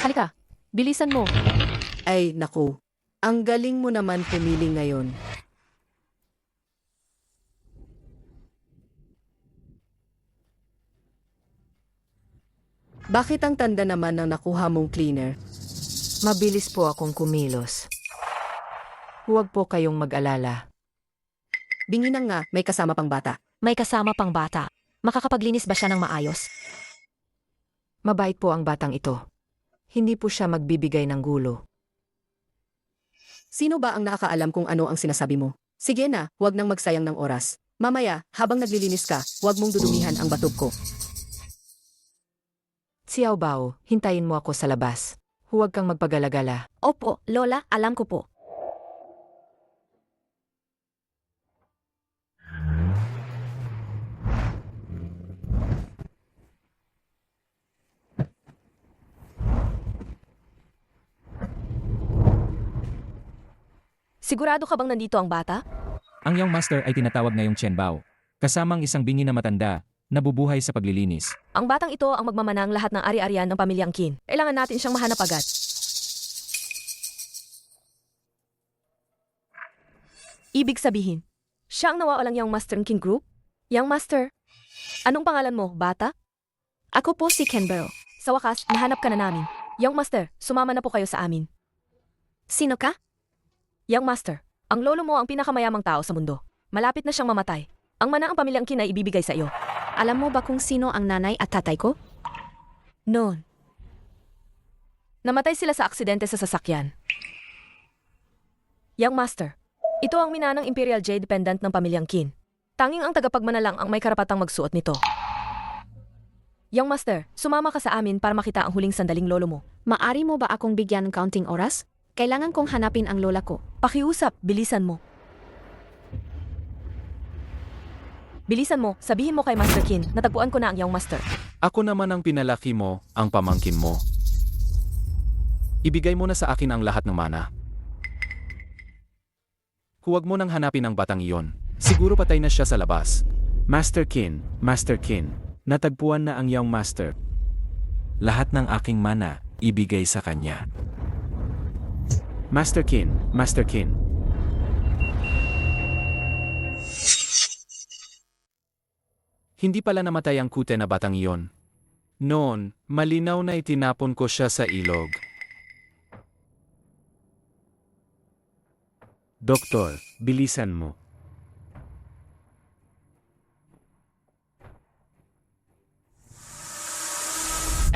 Halika, bilisan mo. Ay, naku. Ang galing mo naman pumili ngayon. Bakit ang tanda naman ng nakuha mong cleaner? Mabilis po akong kumilos. Huwag po kayong mag-alala. Bingi na nga, may kasama pang bata. May kasama pang bata. Makakapaglinis ba siya ng maayos? Mabait po ang batang ito. Hindi po siya magbibigay ng gulo. Sino ba ang nakakaalam kung ano ang sinasabi mo? Sige na, huwag nang magsayang ng oras. Mamaya, habang naglilinis ka, huwag mong dudumihan ang batog ko. Xiao Bao, hintayin mo ako sa labas. Huwag kang magpagalagala. Opo, Lola, alam ko po. Sigurado ka bang nandito ang bata? Ang young master ay tinatawag ngayong Chen Bao, kasamang isang bingi na matanda, nabubuhay sa paglilinis. Ang batang ito ang magmamanang lahat ng ari-arian ng pamilyang Qin. Kailangan natin siyang mahanap agad. Ibig sabihin, siya ang nawawalang Young Master ng King Group? Young Master, anong pangalan mo, bata? Ako po si Kenbero. Sa wakas, nahanap ka na namin. Young Master, sumama na po kayo sa amin. Sino ka? Young Master, ang lolo mo ang pinakamayamang tao sa mundo. Malapit na siyang mamatay. Ang mana ang pamilyang Qin ay ibibigay sa iyo. Alam mo ba kung sino ang nanay at tatay ko? Noon. Namatay sila sa aksidente sa sasakyan. Young Master, ito ang mina ng Imperial Jade Pendant ng pamilyang Qin. Tanging ang tagapagmanalang ang may karapatang magsuot nito. Young Master, sumama ka sa amin para makita ang huling sandaling lolo mo. Maari mo ba akong bigyan ng counting oras? Kailangan kong hanapin ang lola ko. Pakiusap, bilisan mo. Bilisan mo, sabihin mo kay Master Qin, natagpuan ko na ang Young Master. Ako naman ang pinalaki mo, ang pamangkin mo. Ibigay mo na sa akin ang lahat ng mana. Huwag mo nang hanapin ang batang iyon. Siguro patay na siya sa labas. Master Qin, natagpuan na ang young master. Lahat ng aking mana, ibigay sa kanya. Master Qin. Hindi pala namatay ang kute na batang iyon. Noon, malinaw na itinapon ko siya sa ilog. Doktor, bilisan mo.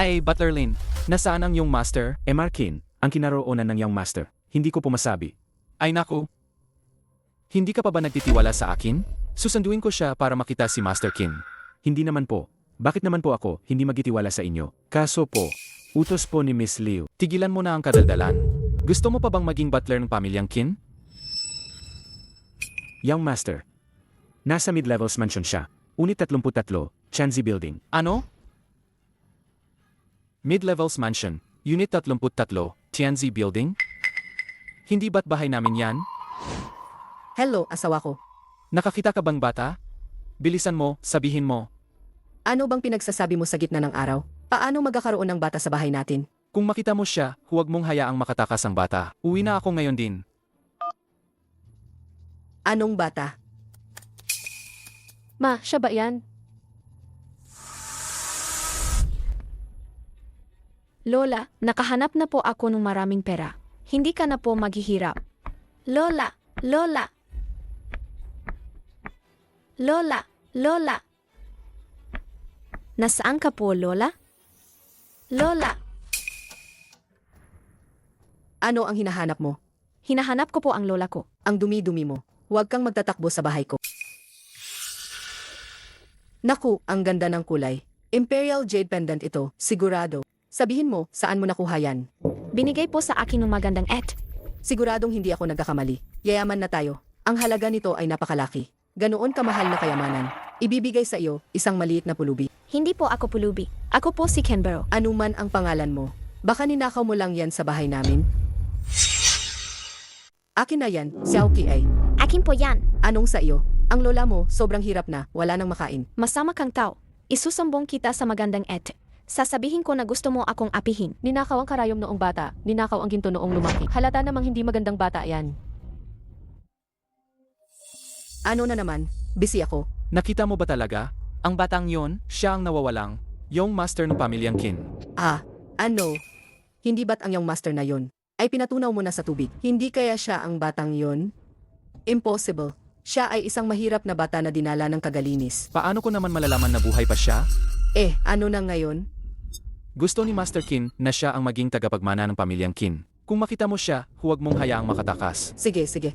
Ay, Butler Lin, nasaan ang young master? Markin, ang kinaroonan ng young master. Hindi ko pumasabi. Ay naku. Hindi ka pa ba nagtitiwala sa akin? Susunduin ko siya para makita si Master Qin. Hindi naman po. Bakit naman po ako hindi magtitiwala sa inyo? Kaso po, utos po ni Miss Liu. Tigilan mo na ang kadaldalan. Gusto mo pa bang maging butler ng pamilyang Qin? Young Master. Nasa mid-levels mansion siya. Unit 33, Chanzi Building. Ano? Mid-levels mansion, Unit 33, Tianzi Building? Hindi ba't bahay namin yan? Hello, asawa ko. Nakakita ka bang bata? Bilisan mo, sabihin mo. Ano bang pinagsasabi mo sa gitna ng araw? Paano magkakaroon ng bata sa bahay natin? Kung makita mo siya, huwag mong hayaang makatakas ang bata. Uwi na ako ngayon din. Anong bata? Ma, siya ba yan? Lola, nakahanap na po ako ng maraming pera. Hindi ka na po maghihirap. Lola, Lola. Lola, Lola. Nasaan ka po, Lola? Lola. Ano ang hinahanap mo? Hinahanap ko po ang lola ko. Ang dumi-dumi mo. Huwag kang magtatakbo sa bahay ko. Naku, ang ganda ng kulay. Imperial Jade Pendant ito, sigurado. Sabihin mo, saan mo nakuha yan? Binigay po sa akin ng magandang Siguradong hindi ako nagkakamali. Yayaman na tayo. Ang halaga nito ay napakalaki. Ganoon kamahal na kayamanan. Ibibigay sa iyo, isang maliit na pulubi. Hindi po ako pulubi. Ako po si Kenbero. Anuman ang pangalan mo, baka ninakaw mo lang yan sa bahay namin. Akin na yan, Xiao Qi. Akin po yan. Anong sa iyo? Ang lola mo, sobrang hirap na, wala nang makain. Masama kang tao. Isusambong kita sa magandang sasabihin ko na gusto mo akong apihin. Ninakaw ang karayom noong bata, ninakaw ang ginto noong lumaki. Halata namang hindi magandang bata yan. Ano na naman? Busy ako. Nakita mo ba talaga? Ang batang yon, siya ang nawawalang. Yung master ng pamilyang Kin. Ano? Hindi ba't ang iyong master na yon ay pinatunaw mo na sa tubig? Hindi kaya siya ang batang yon? Impossible. Siya ay isang mahirap na bata na dinala ng kagalinis. Paano ko naman malalaman na buhay pa siya? Ano na ngayon? Gusto ni Master Kin na siya ang maging tagapagmana ng pamilyang Kin. Kung makita mo siya, huwag mong hayaang makatakas. Sige.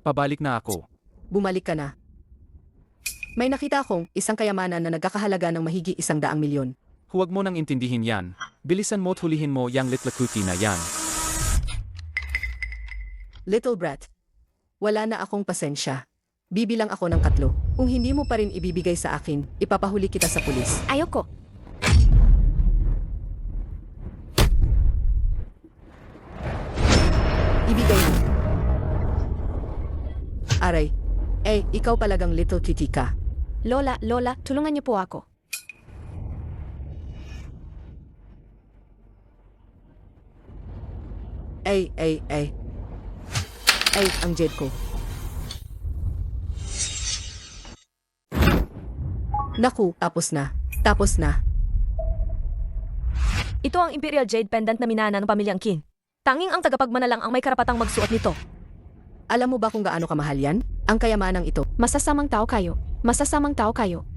Pabalik na ako. Bumalik ka na. May nakita akong isang kayamanan na nagkakahalaga ng mahigi 100 milyon. Huwag mo nang intindihin yan. Bilisan mo at hulihin mo yang litlakuti na yan. Little brat. Wala na akong pasensya. Bibilang ako ng 3. Kung hindi mo pa rin ibibigay sa akin, ipapahuli kita sa pulis. Ayoko. Ibigay mo. Aray. Ikaw palagang little kitty ka. Lola, tulungan niyo po ako. Ang jet ko. Naku, tapos na. Ito ang Imperial Jade Pendant na minana ng pamilyang Kin. Tanging ang tagapagmana lang ang may karapatang magsuot nito. Alam mo ba kung gaano kamahal yan? Ang kayamanang ito. Masasamang tao kayo.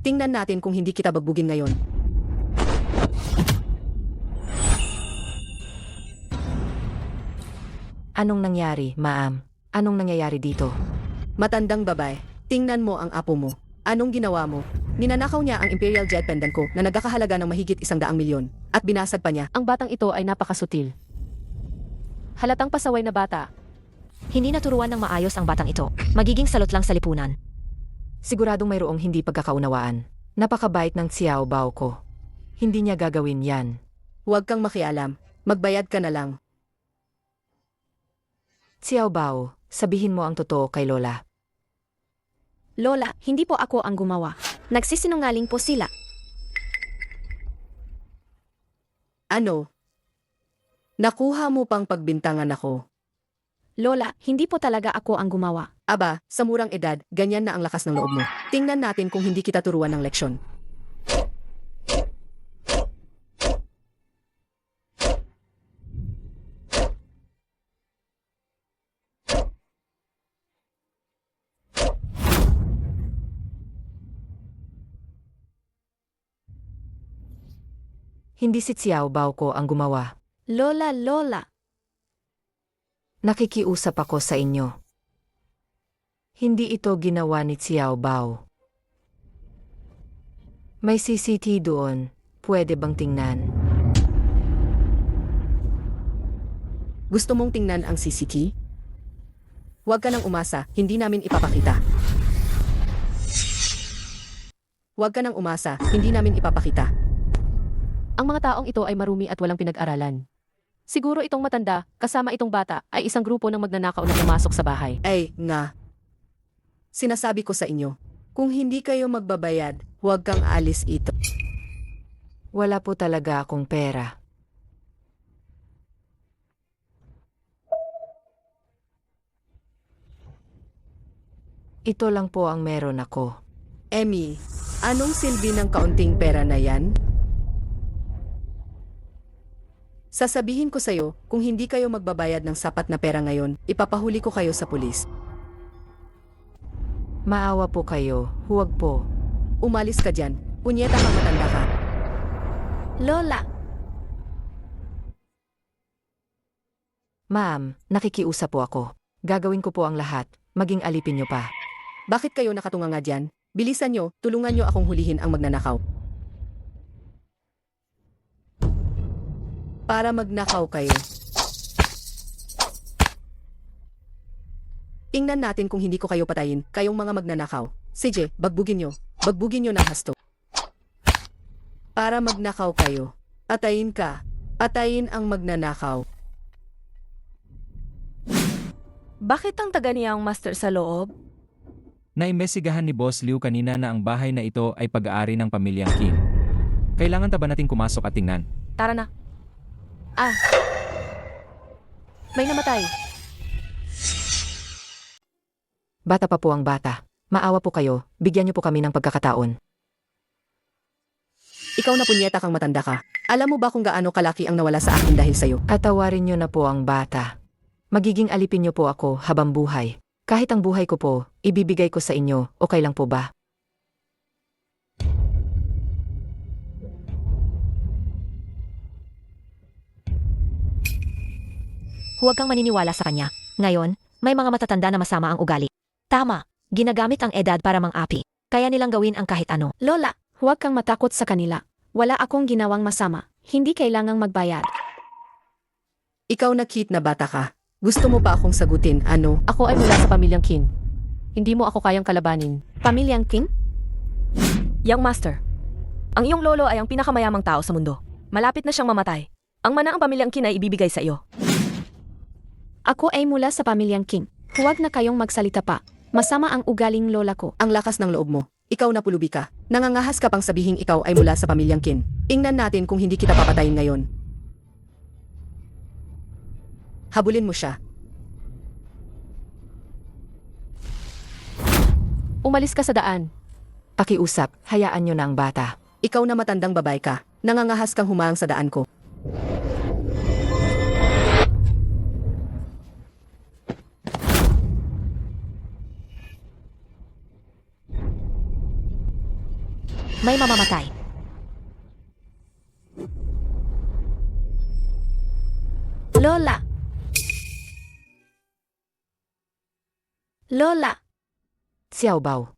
Tingnan natin kung hindi kita bagbugin ngayon. Anong nangyari, ma'am? Anong nangyayari dito? Matandang babae, tingnan mo ang apo mo. Anong ginawa mo? Ninanakaw niya ang Imperial Jet Pendant ko na nagkakahalaga ng mahigit 100 milyon. At binasag pa niya. Ang batang ito ay napakasutil. Halatang pasaway na bata. Hindi naturuan ng maayos ang batang ito. Magiging salot lang sa lipunan. Siguradong mayroong hindi pagkakaunawaan. Napakabait ng Xiao Bao ko. Hindi niya gagawin yan. Huwag kang makialam. Magbayad ka na lang. Xiao Bao, sabihin mo ang totoo kay Lola. Lola, hindi po ako ang gumawa. Nagsisinungaling po sila. Ano? Nakuha mo pang pagbintangan ako. Lola, hindi po talaga ako ang gumawa. Aba, sa murang edad, ganyan na ang lakas ng loob mo. Tingnan natin kung hindi kita turuan ng leksyon. Hindi si Xiao Bao ko ang gumawa. Lola. Nakikiusap ako sa inyo. Hindi ito ginawa ni Xiao Bao. May CCTV doon. Pwede bang tingnan? Gusto mong tingnan ang CCTV? Huwag ka nang umasa, hindi namin ipapakita. Huwag ka nang umasa, hindi namin ipapakita. Ang mga taong ito ay marumi at walang pinag-aralan. Siguro itong matanda, kasama itong bata, ay isang grupo ng magnanakaw na pumasok sa bahay. Sinasabi ko sa inyo, kung hindi kayo magbabayad, huwag kang alis ito. Wala po talaga akong pera. Ito lang po ang meron ako. Emmy, anong silbi ng kaunting pera na yan? Sasabihin ko sa'yo, kung hindi kayo magbabayad ng sapat na pera ngayon, ipapahuli ko kayo sa pulis. Maawa po kayo, huwag po. Umalis ka dyan, punyeta kang matanda ka. Lola, Ma'am, nakikiusap po ako. Gagawin ko po ang lahat, maging alipin niyo pa. Bakit kayo nakatunganga dyan? Bilisan nyo, tulungan nyo akong hulihin ang magnanakaw. Para magnakaw kayo. Tingnan natin kung hindi ko kayo patayin, kayong mga magnanakaw. Sige, bagbugin nyo ng hasto. Para magnakaw kayo. Patayin ka. Patayin ang magnanakaw. Bakit ang taga niya ang master sa loob? Naimbestigahan ni Boss Liu kanina na ang bahay na ito ay pag-aari ng pamilyang Qin. Kailangan ba nating pumasok at tingnan? Tara na. May namatay. Bata pa po ang bata. Maawa po kayo, bigyan niyo po kami ng pagkakataon. Ikaw na punyeta kang matanda ka. Alam mo ba kung gaano kalaki ang nawala sa akin dahil sa'yo? Atawarin niyo na po ang bata. Magiging alipin niyo po ako habang buhay. Kahit ang buhay ko po, ibibigay ko sa inyo, okay lang po ba? Huwag kang maniniwala sa kanya. Ngayon, may mga matatanda na masama ang ugali. Tama, ginagamit ang edad para mang-api. Kaya nilang gawin ang kahit ano. Lola, huwag kang matakot sa kanila. Wala akong ginawang masama. Hindi kailangang magbayad. Ikaw na cute na bata ka. Gusto mo pa akong sagutin, ano? Ako ay mula sa pamilyang Kin. Hindi mo ako kayang kalabanin. Pamilyang King? Young Master, ang iyong lolo ay ang pinakamayamang tao sa mundo. Malapit na siyang mamatay. Ang mana ang pamilyang Kin ay ibibigay sa iyo. Ako ay mula sa pamilyang King. Huwag na kayong magsalita pa. Masama ang ugaling lola ko. Ang lakas ng loob mo. Ikaw na pulubi ka. Nangangahas ka pang sabihing ikaw ay mula sa pamilyang Kin. Tingnan natin kung hindi kita papatayin ngayon. Habulin mo siya. Umalis ka sa daan. Pakiusap, hayaan niyo na ang bata. Ikaw na matandang babae ka. Nangangahas kang humarang sa daan ko. May mamamatay. Lola! Lola! Xiaobao,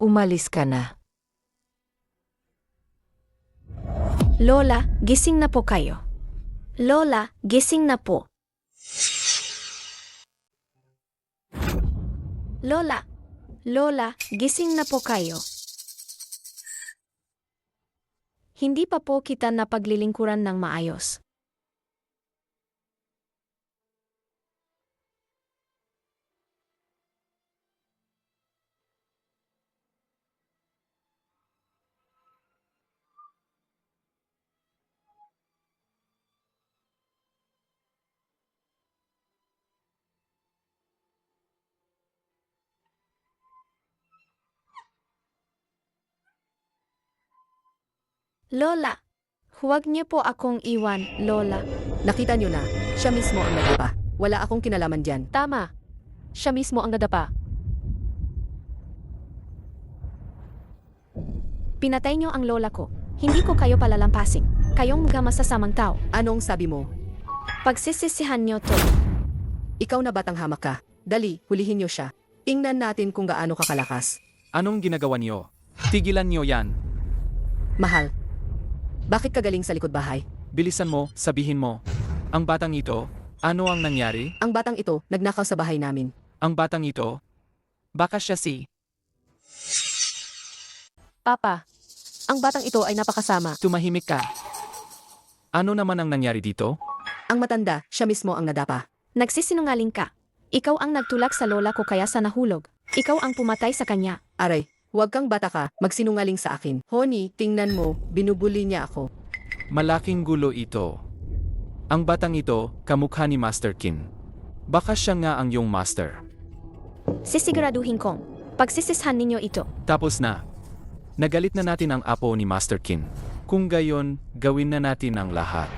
umalis ka na. Lola, gising na po kayo. Lola, gising na po. Lola! Lola, gising na po kayo. Hindi pa po kita napaglilingkuran ng maayos. Lola, huwag niyo po akong iwan, Lola. Nakita niyo na, siya mismo ang nadapa. Wala akong kinalaman dyan. Tama. Siya mismo ang nadapa. Pinatay niyo ang lola ko. Hindi ko kayo palalampasin. Kayong mga masasamang tao. Anong sabi mo? Pagsisisihan niyo to. Ikaw na batang hamak ka. Dali, hulihin niyo siya. Tingnan natin kung gaano kakalakas. Anong ginagawa niyo? Tigilan niyo yan. Mahal, bakit ka galing sa likod bahay? Bilisan mo, sabihin mo. Ang batang ito, ano ang nangyari? Ang batang ito, nagnakaw sa bahay namin. Ang batang ito, baka siya si... Papa, ang batang ito ay napakasama. Tumahimik ka. Ano naman ang nangyari dito? Ang matanda, siya mismo ang nadapa. Nagsisinungaling ka. Ikaw ang nagtulak sa lola ko kaya sa nahulog. Ikaw ang pumatay sa kanya. Aray, huwag kang bata ka, magsinungaling sa akin. Honey, tingnan mo, binubuli niya ako. Malaking gulo ito. Ang batang ito, kamukha ni Master Kin. Baka siya nga ang iyong master. Sisiguraduhin kong pagsisishan ninyo ito. Tapos na. Nagalit na natin ang apo ni Master Kin. Kung gayon, gawin na natin ang lahat.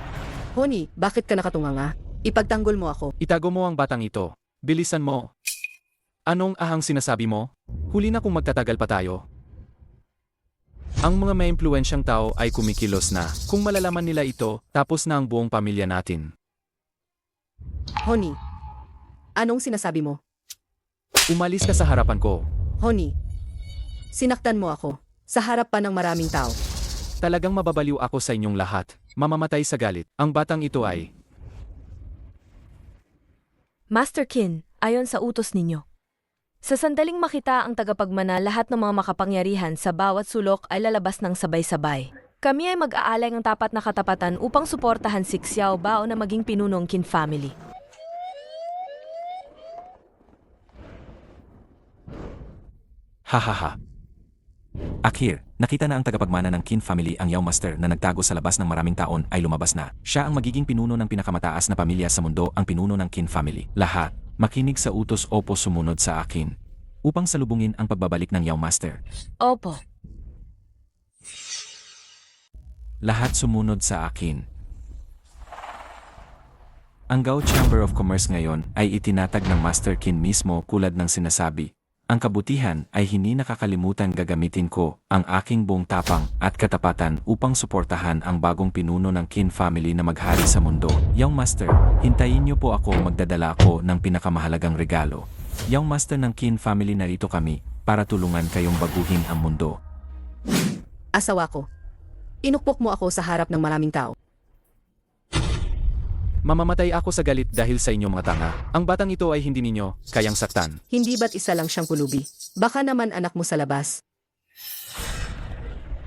Honey, bakit ka nakatunganga? Ipagtanggol mo ako. Itago mo ang batang ito. Bilisan mo. Anong ahang sinasabi mo? Huli na kung magtatagal pa tayo. Ang mga may impluwensyang tao ay kumikilos na. Kung malalaman nila ito, tapos na ang buong pamilya natin. Honey, anong sinasabi mo? Umalis ka sa harapan ko. Honey, sinaktan mo ako. Sa harap pa ng maraming tao. Talagang mababaliw ako sa inyong lahat. Mamamatay sa galit. Ang batang ito ay... Master Kin, ayon sa utos ninyo. Sa sandaling makita ang tagapagmana, lahat ng mga makapangyarihan sa bawat sulok ay lalabas ng sabay-sabay. Kami ay mag-aalay ng tapat na katapatan upang suportahan si Xiaobao na maging pinunong Qin family. Hahaha. Akhir, nakita na ang tagapagmana ng Qin family ang Yao Master na nagtago sa labas ng maraming taon ay lumabas na. Siya ang magiging pinuno ng pinakamataas na pamilya sa mundo, ang pinuno ng Qin family. Lahat, makinig sa utos opo sumunod sa akin. Upang salubungin ang pagbabalik ng Yao Master. Opo. Lahat sumunod sa akin. Ang Gao Chamber of Commerce ngayon ay itinatag ng Master Qin mismo tulad ng sinasabi. Ang kabutihan ay hindi nakakalimutan gagamitin ko ang aking buong tapang at katapatan upang suportahan ang bagong pinuno ng Qin family na maghari sa mundo. Young Master, hintayin niyo po ako, magdadala ako ng pinakamahalagang regalo. Young Master ng Qin family, narito kami para tulungan kayong baguhin ang mundo. Asawa ko. Inukpok mo ako sa harap ng maraming tao. Mamamatay ako sa galit dahil sa inyong mga tanga. Ang batang ito ay hindi ninyo kayang saktan. Hindi ba't isa lang siyang pulubi? Baka naman anak mo sa labas.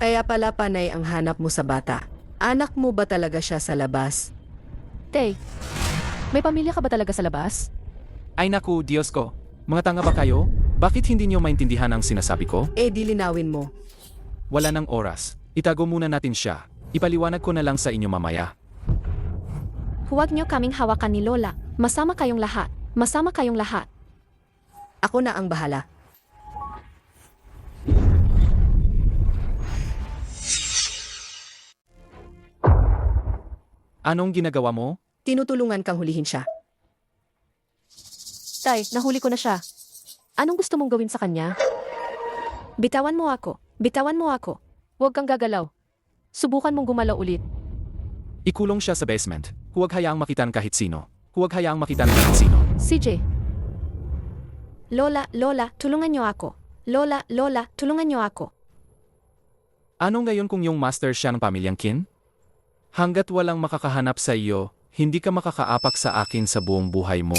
Kaya pala panay ang hanap mo sa bata. Anak mo ba talaga siya sa labas? Tay, may pamilya ka ba talaga sa labas? Ay naku, Diyos ko. Mga tanga ba kayo? Bakit hindi niyo maintindihan ang sinasabi ko? Dilinawin mo. Wala ng oras. Itago muna natin siya. Ipaliwanag ko na lang sa inyo mamaya. Huwag niyo kaming hawakan ni Lola. Masama kayong lahat. Masama kayong lahat. Ako na ang bahala. Anong ginagawa mo? Tinutulungan kang hulihin siya. Tay, nahuli ko na siya. Anong gusto mong gawin sa kanya? Bitawan mo ako. Bitawan mo ako. Huwag kang gagalaw. Subukan mong gumalaw ulit. Ikulong siya sa basement. Huwag hayaang makitan kahit sino. Huwag hayaang makitan kahit sino. CJ, Lola, Lola, tulungan niyo ako. Lola, Lola, tulungan niyo ako. Ano ngayon kung yung master siya ng pamilyang Qin? Hanggat walang makakahanap sa iyo, hindi ka makakaapak sa akin sa buong buhay mo.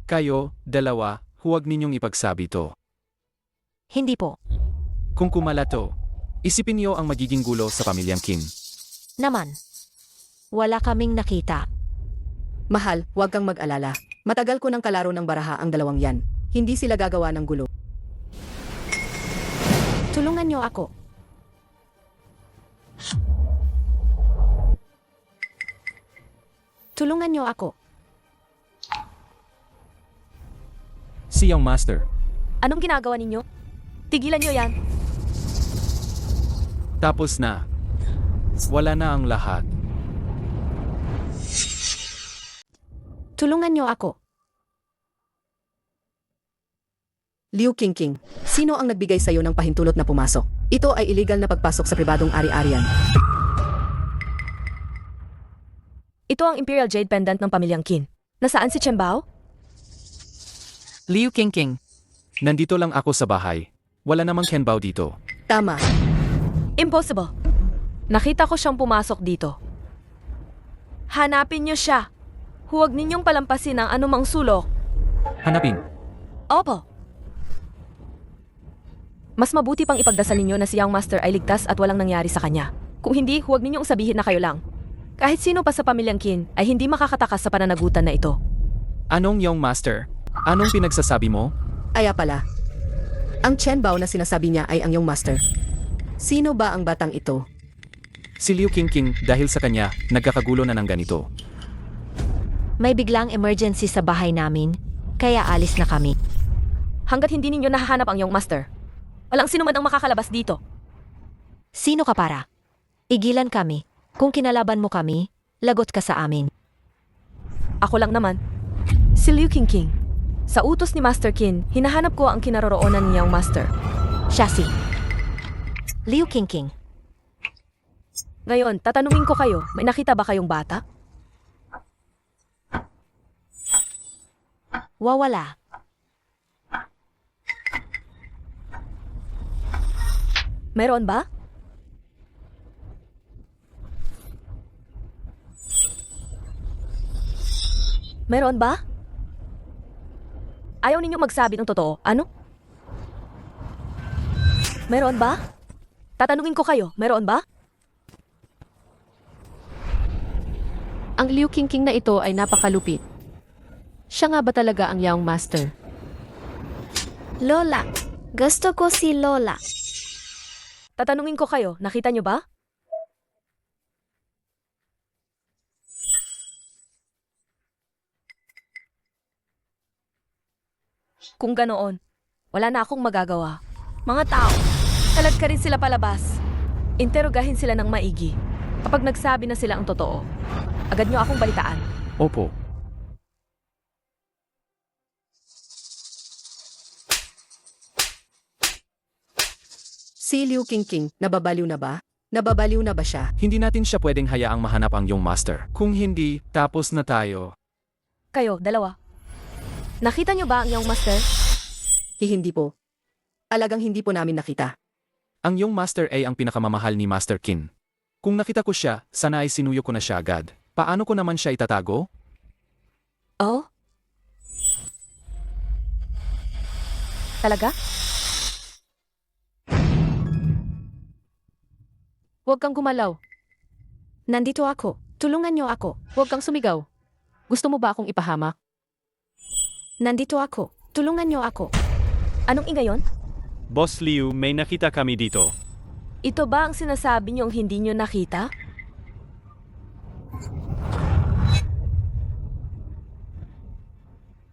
Kayo, dalawa, huwag ninyong ipagsabi to. Hindi po. Kung kumala to, isipin niyo ang magiging gulo sa pamilyang Qin. Naman. Wala kaming nakita. Mahal, huwag kang mag-alala. Matagal ko nang kalaro ng baraha ang dalawang yan. Hindi sila gagawa ng gulo. Tulungan niyo ako. Tulungan niyo ako. Si Young Master. Anong ginagawa ninyo? Tigilan niyo yan. Tapos na. Wala na ang lahat. Tulungan niyo ako. Liu Qingqing, sino ang nagbigay sa'yo ng pahintulot na pumasok? Ito ay illegal na pagpasok sa pribadong ari-arian. Ito ang Imperial Jade Pendant ng pamilyang Qin. Nasaan si Chen Bao? Liu Qingqing. Nandito lang ako sa bahay. Wala namang Ken Bao dito. Tama. Impossible. Nakita ko siyang pumasok dito. Hanapin niyo siya. Huwag ninyong palampasin ang anumang sulok. Hanapin. Opo. Mas mabuti pang ipagdasal ninyo na si Young Master ay ligtas at walang nangyari sa kanya. Kung hindi, huwag ninyong sabihin na kayo lang. Kahit sino pa sa pamilyang Qin ay hindi makakatakas sa pananagutan na ito. Anong Young Master? Anong pinagsasabi mo? Aya pala. Ang Chen Bao na sinasabi niya ay ang iyong master. Sino ba ang batang ito? Si Liu Qingqing, dahil sa kanya, nagkakagulo na ng ganito. May biglang emergency sa bahay namin, kaya alis na kami. Hanggat hindi ninyo nahahanap ang Young Master, walang sino man ang makakalabas dito. Sino ka para? Igilan kami. Kung kinalaban mo kami, lagot ka sa amin. Ako lang naman. Si Liu Qingqing. Sa utos ni Master Qin, hinahanap ko ang kinaroroonan ni Young Master. Siya si Liu Qingqing. Ngayon, tatanungin ko kayo, may nakita ba kayong bata? Wawala. Meron ba? Meron ba? Ayaw ninyo magsabi ng totoo, ano? Meron ba? Tatanungin ko kayo, meron ba? ang Liu Qingqing na ito ay napakalupit. Siya nga ba talaga ang Young Master? Lola, gusto ko si Lola. Tatanungin ko kayo, nakita nyo ba? Kung ganoon, wala na akong magagawa. Mga tao, talad ka rin sila palabas. Interogahin sila ng maigi. Kapag nagsabi na sila ang totoo, agad nyo akong balitaan. Opo. Si Liu Qingqing, nababaliw na ba? Nababaliw na ba siya? Hindi natin siya pwedeng hayaang mahanap ang iyong master. Kung hindi, tapos na tayo. Kayo, dalawa. Nakita nyo ba ang iyong master? Hindi po. Alagang hindi po namin nakita. Ang iyong master ay ang pinakamamahal ni Master Qin. Kung nakita ko siya, sana ay sinuyo ko na siya agad. Paano ko naman siya itatago? Oh? Talaga? Huwag kang gumalaw. Nandito ako. Tulungan niyo ako. Huwag kang sumigaw. Gusto mo ba akong ipahamak? Nandito ako. Tulungan niyo ako. Anong ingayon? Boss Liu, may nakita kami dito. Ito ba ang sinasabi niyong hindi nyo nakita?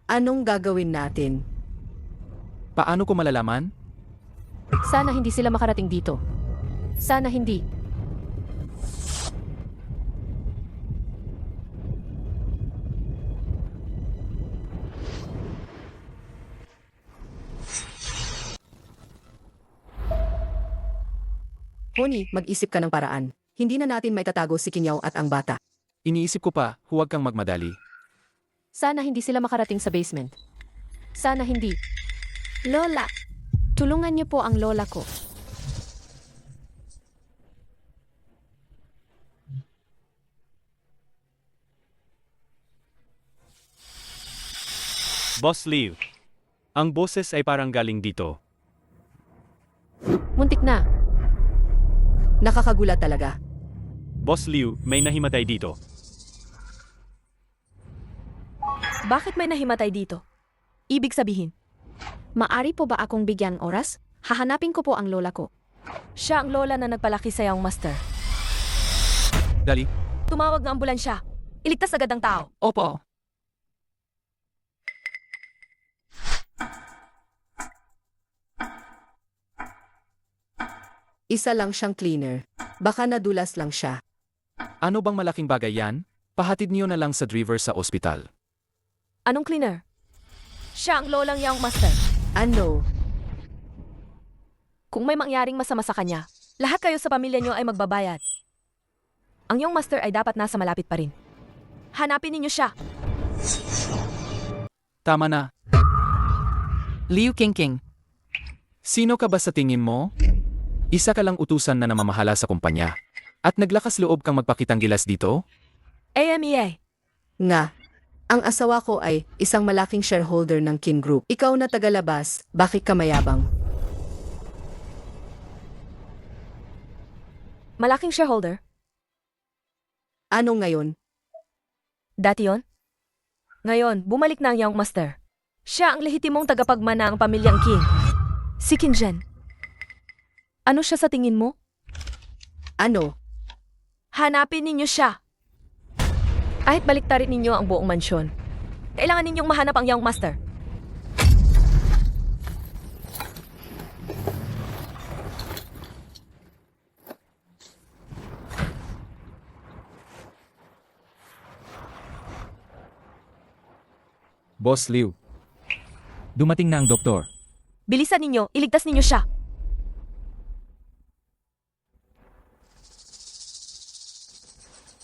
Anong gagawin natin? Paano ko malalaman? Sana hindi sila makarating dito. Sana hindi. Honey, mag-isip ka ng paraan. Hindi na natin maitatago si Kinyaw at ang bata. Iniisip ko pa, huwag kang magmadali. Sana hindi sila makarating sa basement. Sana hindi. Lola, tulungan niyo po ang lola ko. Boss Liu, ang boses ay parang galing dito. Muntik na. Nakakagulat talaga. Boss Liu, may nahimatay dito. Bakit may nahimatay dito? Ibig sabihin, Maari po ba akong bigyan oras? Hahanapin ko po ang lola ko. siya ang lola na nagpalaki sa iyong master. Dali. Tumawag ng ambulansya. Iligtas agad ang tao. Opo. Isa lang siyang cleaner. Baka nadulas lang siya. Ano bang malaking bagay yan? Pahatid niyo na lang sa driver sa ospital. Anong cleaner? Siya ang lolang iyong master. Ano? Kung may mangyaring masama sa kanya, lahat kayo sa pamilya niyo ay magbabayad. Ang iyong master ay dapat nasa malapit pa rin. Hanapin ninyo siya. Tama na. Liu Qingqing, Sino ka ba sa tingin mo? Isa ka lang utusan na namamahala sa kumpanya. At naglakas loob kang magpakitang gilas dito? AMEA. Nga. Ang asawa ko ay isang malaking shareholder ng Kin Group. Ikaw na tagalabas, bakit ka mayabang? Malaking shareholder. Ano ngayon? Dati yon. Ngayon, bumalik na ang iyong master. Siya ang lehitimong tagapagmana ng pamilyang King. Si Qin Zhen. Ano siya sa tingin mo? Ano? Hanapin ninyo siya. Kahit baliktarin ninyo ang buong mansyon, kailangan ninyong mahanap ang iyong master. Boss Liu. Dumating na ang doktor. Bilisan ninyo, iligtas ninyo siya.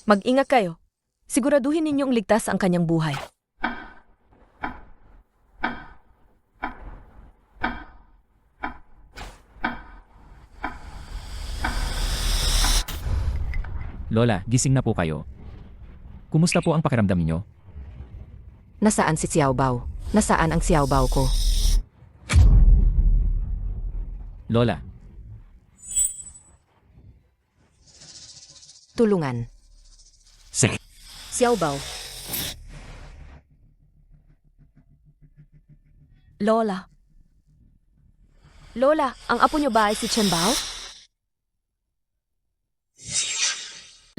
Mag-ingat kayo. Siguraduhin ninyong ligtas ang kanyang buhay. Lola, gising na po kayo. Kumusta po ang pakiramdam niyo? nasaan si Xiaobao? Nasaan ang Xiaobao ko? Lola, Tulungan. sige. Xiaobao. Lola. Lola, ang apo niyo ba ay si Chen Bao?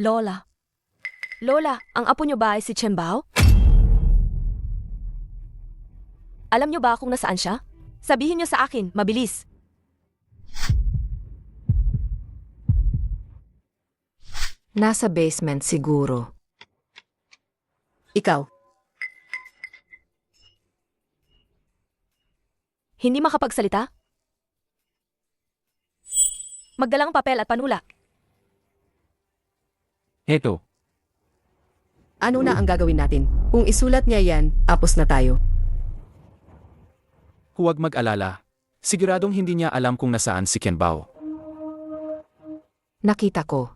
Lola. Lola, ang apo niyo ba ay si Chen Bao? Alam niyo ba kung nasaan siya? Sabihin niyo sa akin, mabilis. Nasa basement siguro. Ikaw, Hindi makapagsalita? Magdalang papel at panula. Heto, ano na ang gagawin natin? Kung isulat niya yan, apos na tayo. huwag mag-alala. Siguradong hindi niya alam kung nasaan si Ken Bao. Nakita ko.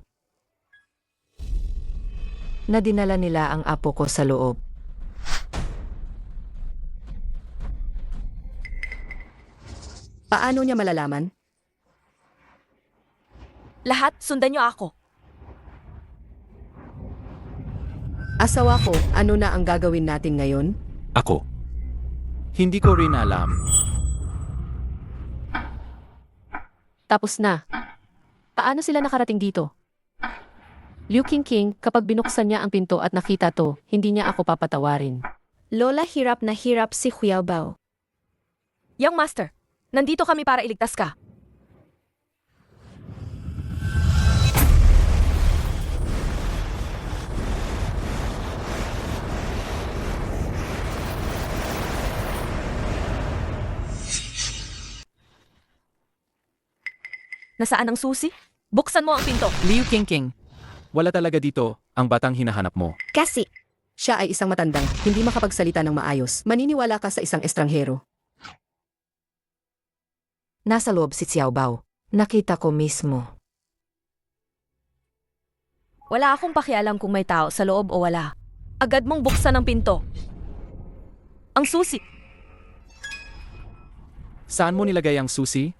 Nadinala nila ang apo ko sa loob. Paano niya malalaman? Lahat, sundan niyo ako. Asawa ko, ano na ang gagawin natin ngayon? Ako. Hindi ko rin alam. Tapos na. Paano sila nakarating dito? Liu Qingqing, kapag binuksan niya ang pinto at nakita to, hindi niya ako papatawarin. Lola, hirap na hirap si Xiaobao. Young Master, nandito kami para iligtas ka. Nasaan ang susi? Buksan mo ang pinto. Liu Qingqing. Wala talaga dito ang batang hinahanap mo. Kasi, Siya ay isang matandang, hindi makapagsalita ng maayos. Maniniwala ka sa isang estranghero. Nasa loob si Xiao Bao. Nakita ko mismo. Wala akong pakialam kung may tao sa loob o wala. Agad mong buksan ang pinto. Ang susi. Saan mo nilagay ang susi?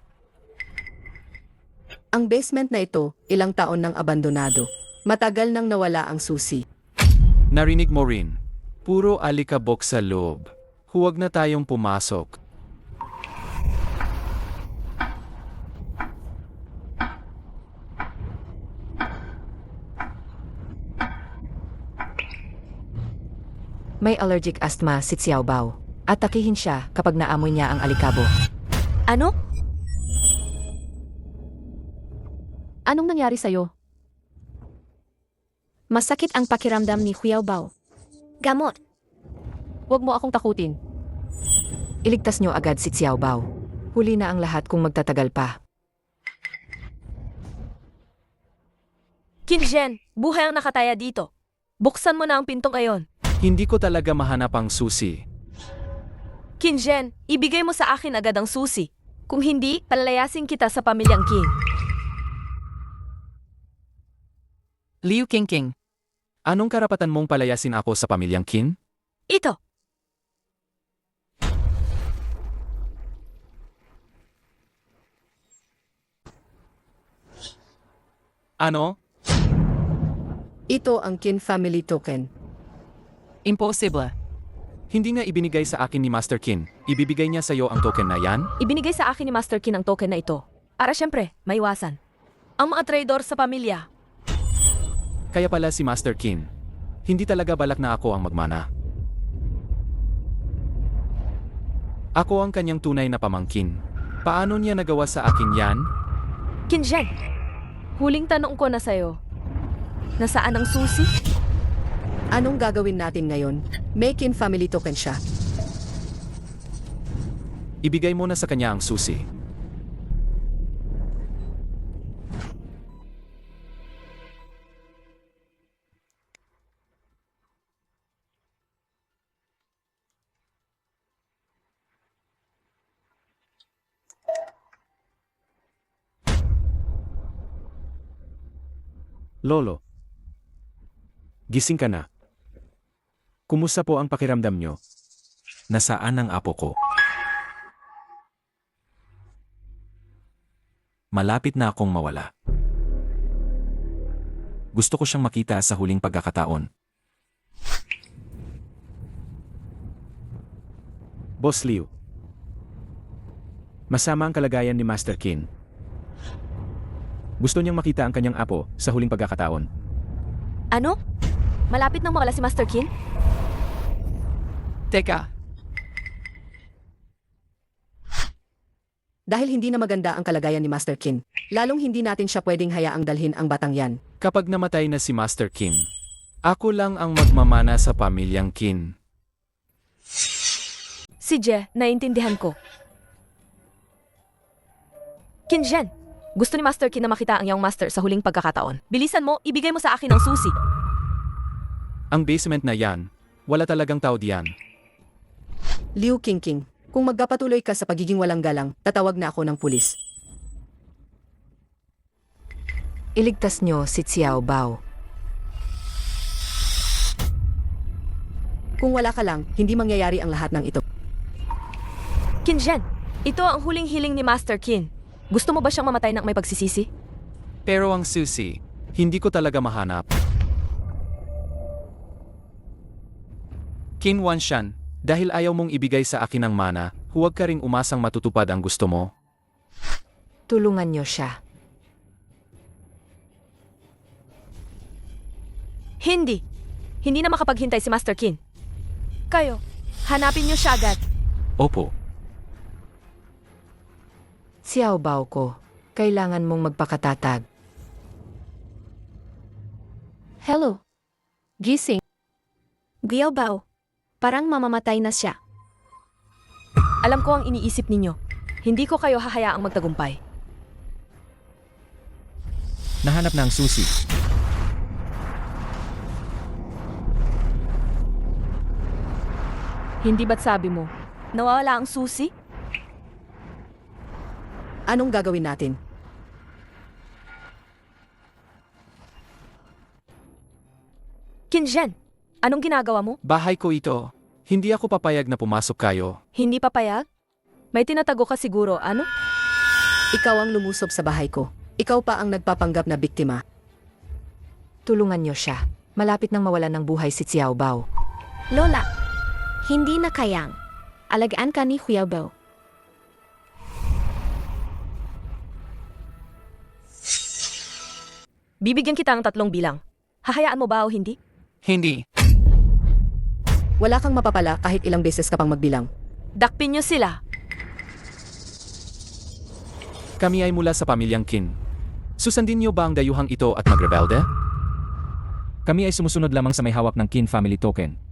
Ang basement na ito, ilang taon nang abandonado. Matagal nang nawala ang susi. Narinig mo rin. Puro alikabok sa loob. Huwag na tayong pumasok. May allergic asthma si Xiao Bao. At takihin siya kapag naamoy niya ang alikabo. Ano? Anong nangyari sa'yo? masakit ang pakiramdam ni Xiaobao. Gamot. Huwag mo akong takutin. Iligtas niyo agad si Xiao Bao. Huli na ang lahat kung magtatagal pa. Qin buhay ang nakataya dito. Buksan mo na ang pintong ayon. Hindi ko talaga mahanap ang susi. Qin, ibigay mo sa akin agad ang susi. Kung hindi, palalayasin kita sa pamilyang Qin. Liu Qingqing. Anong karapatan mong palayasin ako sa pamilyang Qin? Ito. Ano? Ito ang Qin family token. Impossible. Hindi nga ibinigay sa akin ni Master Qin. Ibibigay niya sa iyo ang token na yan? Ibinigay sa akin ni Master Qin ang token na ito. Para syempre, maiwasan. Ang mga traidor sa pamilya. Kaya pala si Master Qin. Hindi talaga balak na ako ang magmana. Ako ang kanyang tunay na pamangkin. Paano niya nagawa sa akin yan? Qin, huling tanong ko na sa'yo. Nasaan ang susi? Anong gagawin natin ngayon? May Qin family token siya. Ibigay mo na sa kanya ang susi. Lolo, gising ka na. Kumusta po ang pakiramdam nyo? Nasaan ang apo ko? Malapit na akong mawala. Gusto ko siyang makita sa huling pagkakataon. Boss Liu, Masama ang kalagayan ni Master Kin. Gusto niyang makita ang kanyang apo sa huling pagkakataon. Ano? Malapit nang mawala si Master Kin? Teka, Dahil hindi na maganda ang kalagayan ni Master Kin, lalong hindi natin siya pwedeng hayaang dalhin ang batang yan. Kapag namatay na si Master Kin, ako lang ang magmamana sa pamilyang Kin. Si Je, naiintindihan ko. Kinjen, gusto ni Master Kin na makita ang iyong master sa huling pagkakataon. Bilisan mo, ibigay mo sa akin ang susi. Ang basement na yan, wala talagang tao diyan. Liu Qingqing, kung magpapatuloy ka sa pagiging walang galang, tatawag na ako ng pulis. iligtas nyo si Xiao Bao. Kung wala ka lang, hindi mangyayari ang lahat ng ito. Kinjen, ito ang huling hiling ni Master Kin. Gusto mo ba siyang mamatay ng may pagsisisi? Pero ang susi, hindi ko talaga mahanap. Kin Wanshan, dahil ayaw mong ibigay sa akin ang mana, huwag ka ring umasang matutupad ang gusto mo. Tulungan nyo siya. Hindi. Hindi na makapaghintay si Master Kin. Kayo, hanapin niyo siya agad. Opo. Xiao Bao ko, kailangan mong magpakatatag. Hello. Gising. Bao. Parang mamamatay na siya. Alam ko ang iniisip ninyo. Hindi ko kayo hahayaang magtagumpay. Nahanap na ang susi. Hindi ba't sabi mo, nawawala ang susi? Anong gagawin natin? Kinjen, anong ginagawa mo? Bahay ko ito. Hindi ako papayag na pumasok kayo. Hindi papayag? May tinatago ka siguro, ano? Ikaw ang lumusob sa bahay ko. Ikaw pa ang nagpapanggap na biktima. Tulungan nyo siya. Malapit nang mawalan ng buhay si Xiao Bao. Lola, hindi na kayang. Alagaan ka ni Bao. Bibigyan kita ng 3 bilang. Hahayaan mo ba o hindi? Hindi. Wala kang mapapala kahit ilang beses ka pang magbilang. Dakpin niyo sila. Kami ay mula sa pamilyang Kin. Susundin niyo ba ang dayuhang ito at magrebelde? Kami ay sumusunod lamang sa may hawak ng Kin Family Token.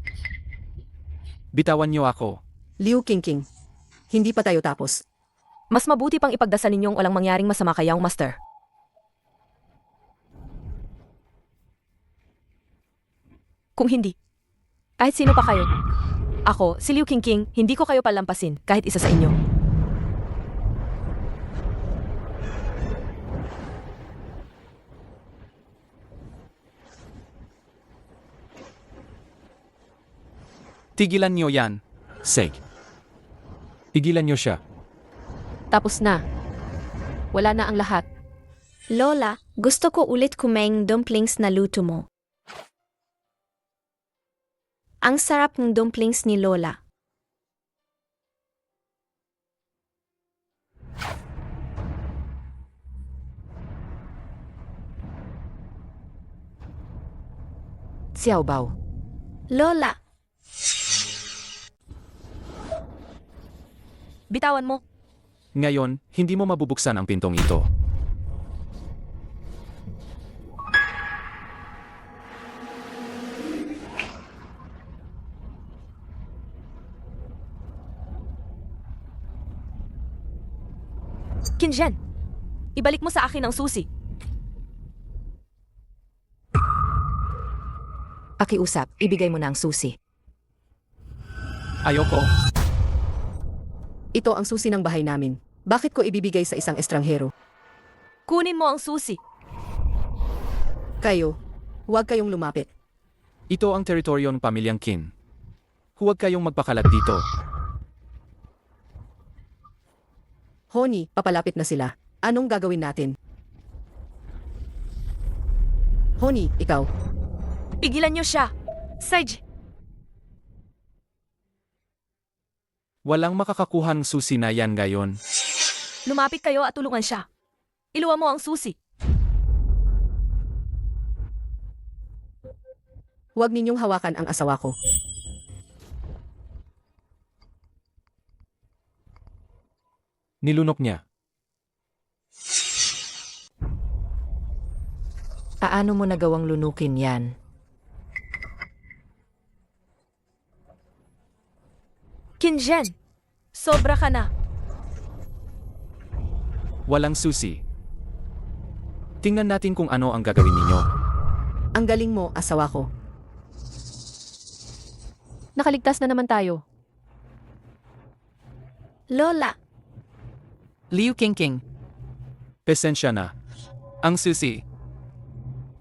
Bitawan niyo ako. Liu Qingqing, hindi pa tayo tapos. Mas mabuti pang ipagdasal ninyong walang mangyaring masama kay Young Master. Kung hindi, kahit sino pa kayo. Ako, si Liu Qingqing, hindi ko kayo palampasin kahit isa sa inyo. Tigilan niyo yan. Seg. Tigilan niyo siya. Tapos na. Wala na ang lahat. Lola, gusto ko ulit kumain dumplings na luto mo. Ang sarap ng dumplings ni Lola. Xiao Bao. Lola, Bitawan mo. Ngayon, hindi mo mabubuksan ang pintong ito. Kinjen, ibalik mo sa akin ang susi. Pakiusap, ibigay mo na ang susi. Ayoko. Ito ang susi ng bahay namin. Bakit ko ibibigay sa isang estranghero? Kunin mo ang susi. Kayo, huwag kayong lumapit. Ito ang teritoryo ng pamilyang Kin. Huwag kayong magpakalat dito. Honey, papalapit na sila. Anong gagawin natin? Honey, ikaw. Pigilan niyo siya. Sage, Walang makakakuhang susi na yan ngayon. Lumapit kayo at tulungan siya. Iluwa mo ang susi. Huwag ninyong hawakan ang asawa ko. Nilunok niya. Paano mo nagawang lunukin yan? Kinjen, sobra ka na. Walang susi. Tingnan natin kung ano ang gagawin ninyo. Ang galing mo, asawa ko. Nakaligtas na naman tayo. Lola, Liu Qingqing. Pesensya na. Ang susi.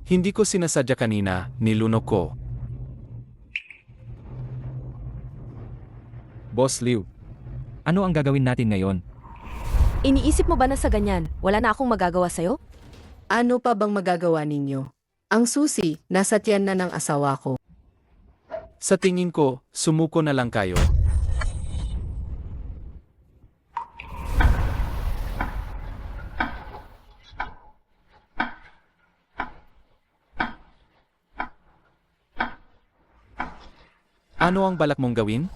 Hindi ko sinasadya kanina, nilunok ko. Boss Liu, ano ang gagawin natin ngayon? Iniisip mo ba na sa ganyan, wala na akong magagawa sa'yo? Ano pa bang magagawa ninyo? Ang susi, nasa tiyan na ng asawa ko. Sa tingin ko, sumuko na lang kayo. Ano ang balak mong gawin?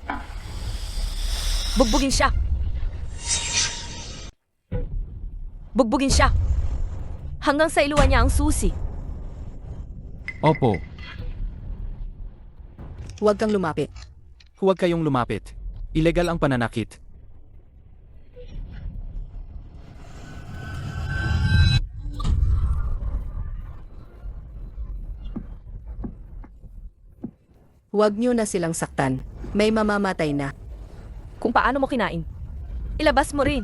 Bugbugin siya. Bugbugin siya. Hanggang sa iluwa niya ang susi. Opo, Huwag kang lumapit. Huwag kayong lumapit. Ilegal ang pananakit. Huwag niyo na silang saktan. May mamamatay na. Kung paano mo kinain. Ilabas mo rin.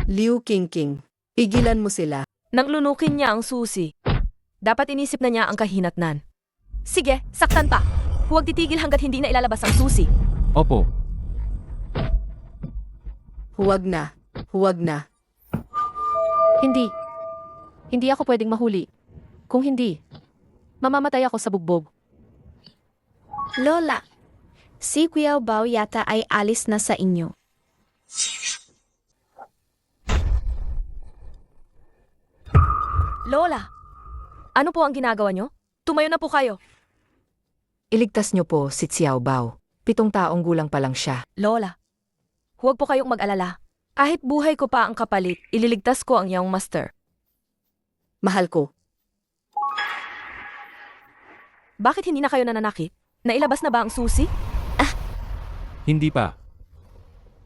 Liu Qingqing, pigilan mo sila. Nang lunukin niya ang susi, dapat inisip na niya ang kahinatnan. Sige, saktan pa. Huwag titigil hanggat hindi na ilalabas ang susi. opo. Huwag na. Huwag na. Hindi. Hindi ako pwedeng mahuli. Kung hindi, mamamatay ako sa bugbog. Lola, si Kuya Bao yata ay alis na sa inyo. Lola, ano po ang ginagawa niyo? Tumayo na po kayo. Iligtas niyo po si Xiao Bao. 7 taong gulang pa lang siya. Lola, huwag po kayong mag-alala. Kahit buhay ko pa ang kapalit, ililigtas ko ang iyong master. Mahal ko. Bakit hindi na kayo nananakit? Nailabas na ba ang susi? Hindi pa.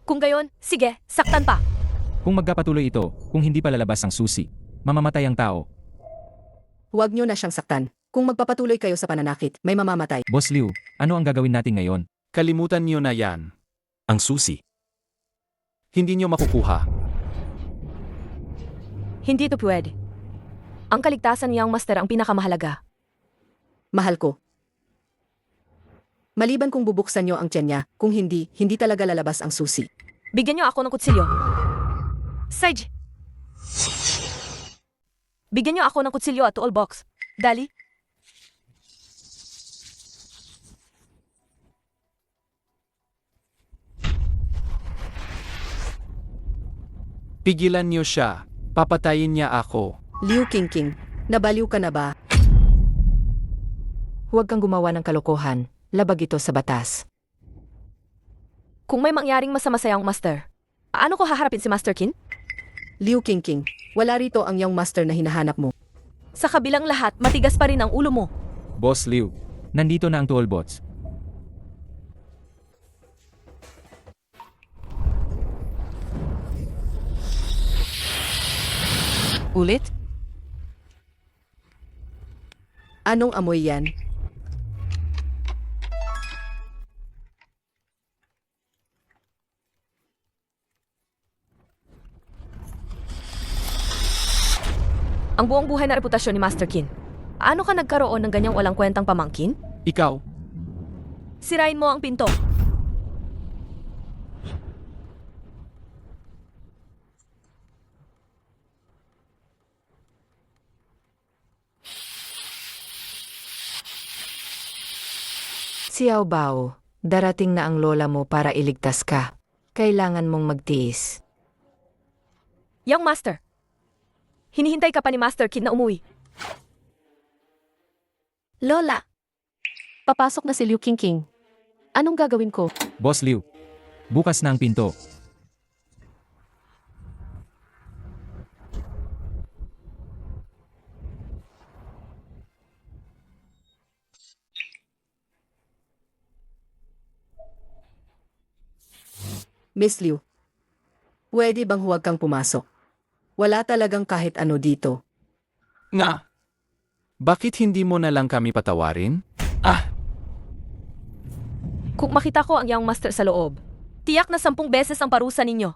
Kung gayon, sige, saktan pa. Kung magkapatuloy ito, kung hindi pa lalabas ang susi, mamamatay ang tao. Huwag niyo na siyang saktan. Kung magpapatuloy kayo sa pananakit, may mamamatay. Boss Liu, ano ang gagawin natin ngayon? Kalimutan niyo na yan. Ang susi. Hindi niyo makukuha. Hindi ito pwede. Ang kaligtasan niyang master ang pinakamahalaga. Mahal ko. Maliban kung bubuksan niyo ang tiyan niya, kung hindi, hindi talaga lalabas ang susi. Bigyan niyo ako ng kutsilyo. Sage! Bigyan niyo ako ng kutsilyo at toolbox. Dali. Pigilan niyo siya. Papatayin niya ako. Liu Qingqing, nabaliw ka na ba? Huwag kang gumawa ng kalokohan. Labag ito sa batas. Kung may mangyaring masama sa iyong master, paano ko haharapin si Master Qin? Liu Qingqing, wala rito ang young master na hinahanap mo. Sa kabilang lahat, matigas pa rin ang ulo mo. Boss Liu, nandito na ang toolbots. Ulit? Anong amoy yan? Ang buong buhay na reputasyon ni Master Qin. Paano ka nagkaroon ng ganyang walang kwentang pamangkin? Ikaw, Sirain mo ang pinto. Xiao Bao, Darating na ang lola mo para iligtas ka. Kailangan mong magtiis. Young Master. Hinihintay ka pa ni Master Kid na umuwi. Lola, Papasok na si Liu Qingqing. Anong gagawin ko? Boss Liu, bukas na ang pinto. Miss Liu, pwede bang huwag kang pumasok? Wala talagang kahit ano dito. Nga. Bakit hindi mo na lang kami patawarin? Kung makita ko ang Young Master sa loob, tiyak na 10 beses ang parusa ninyo.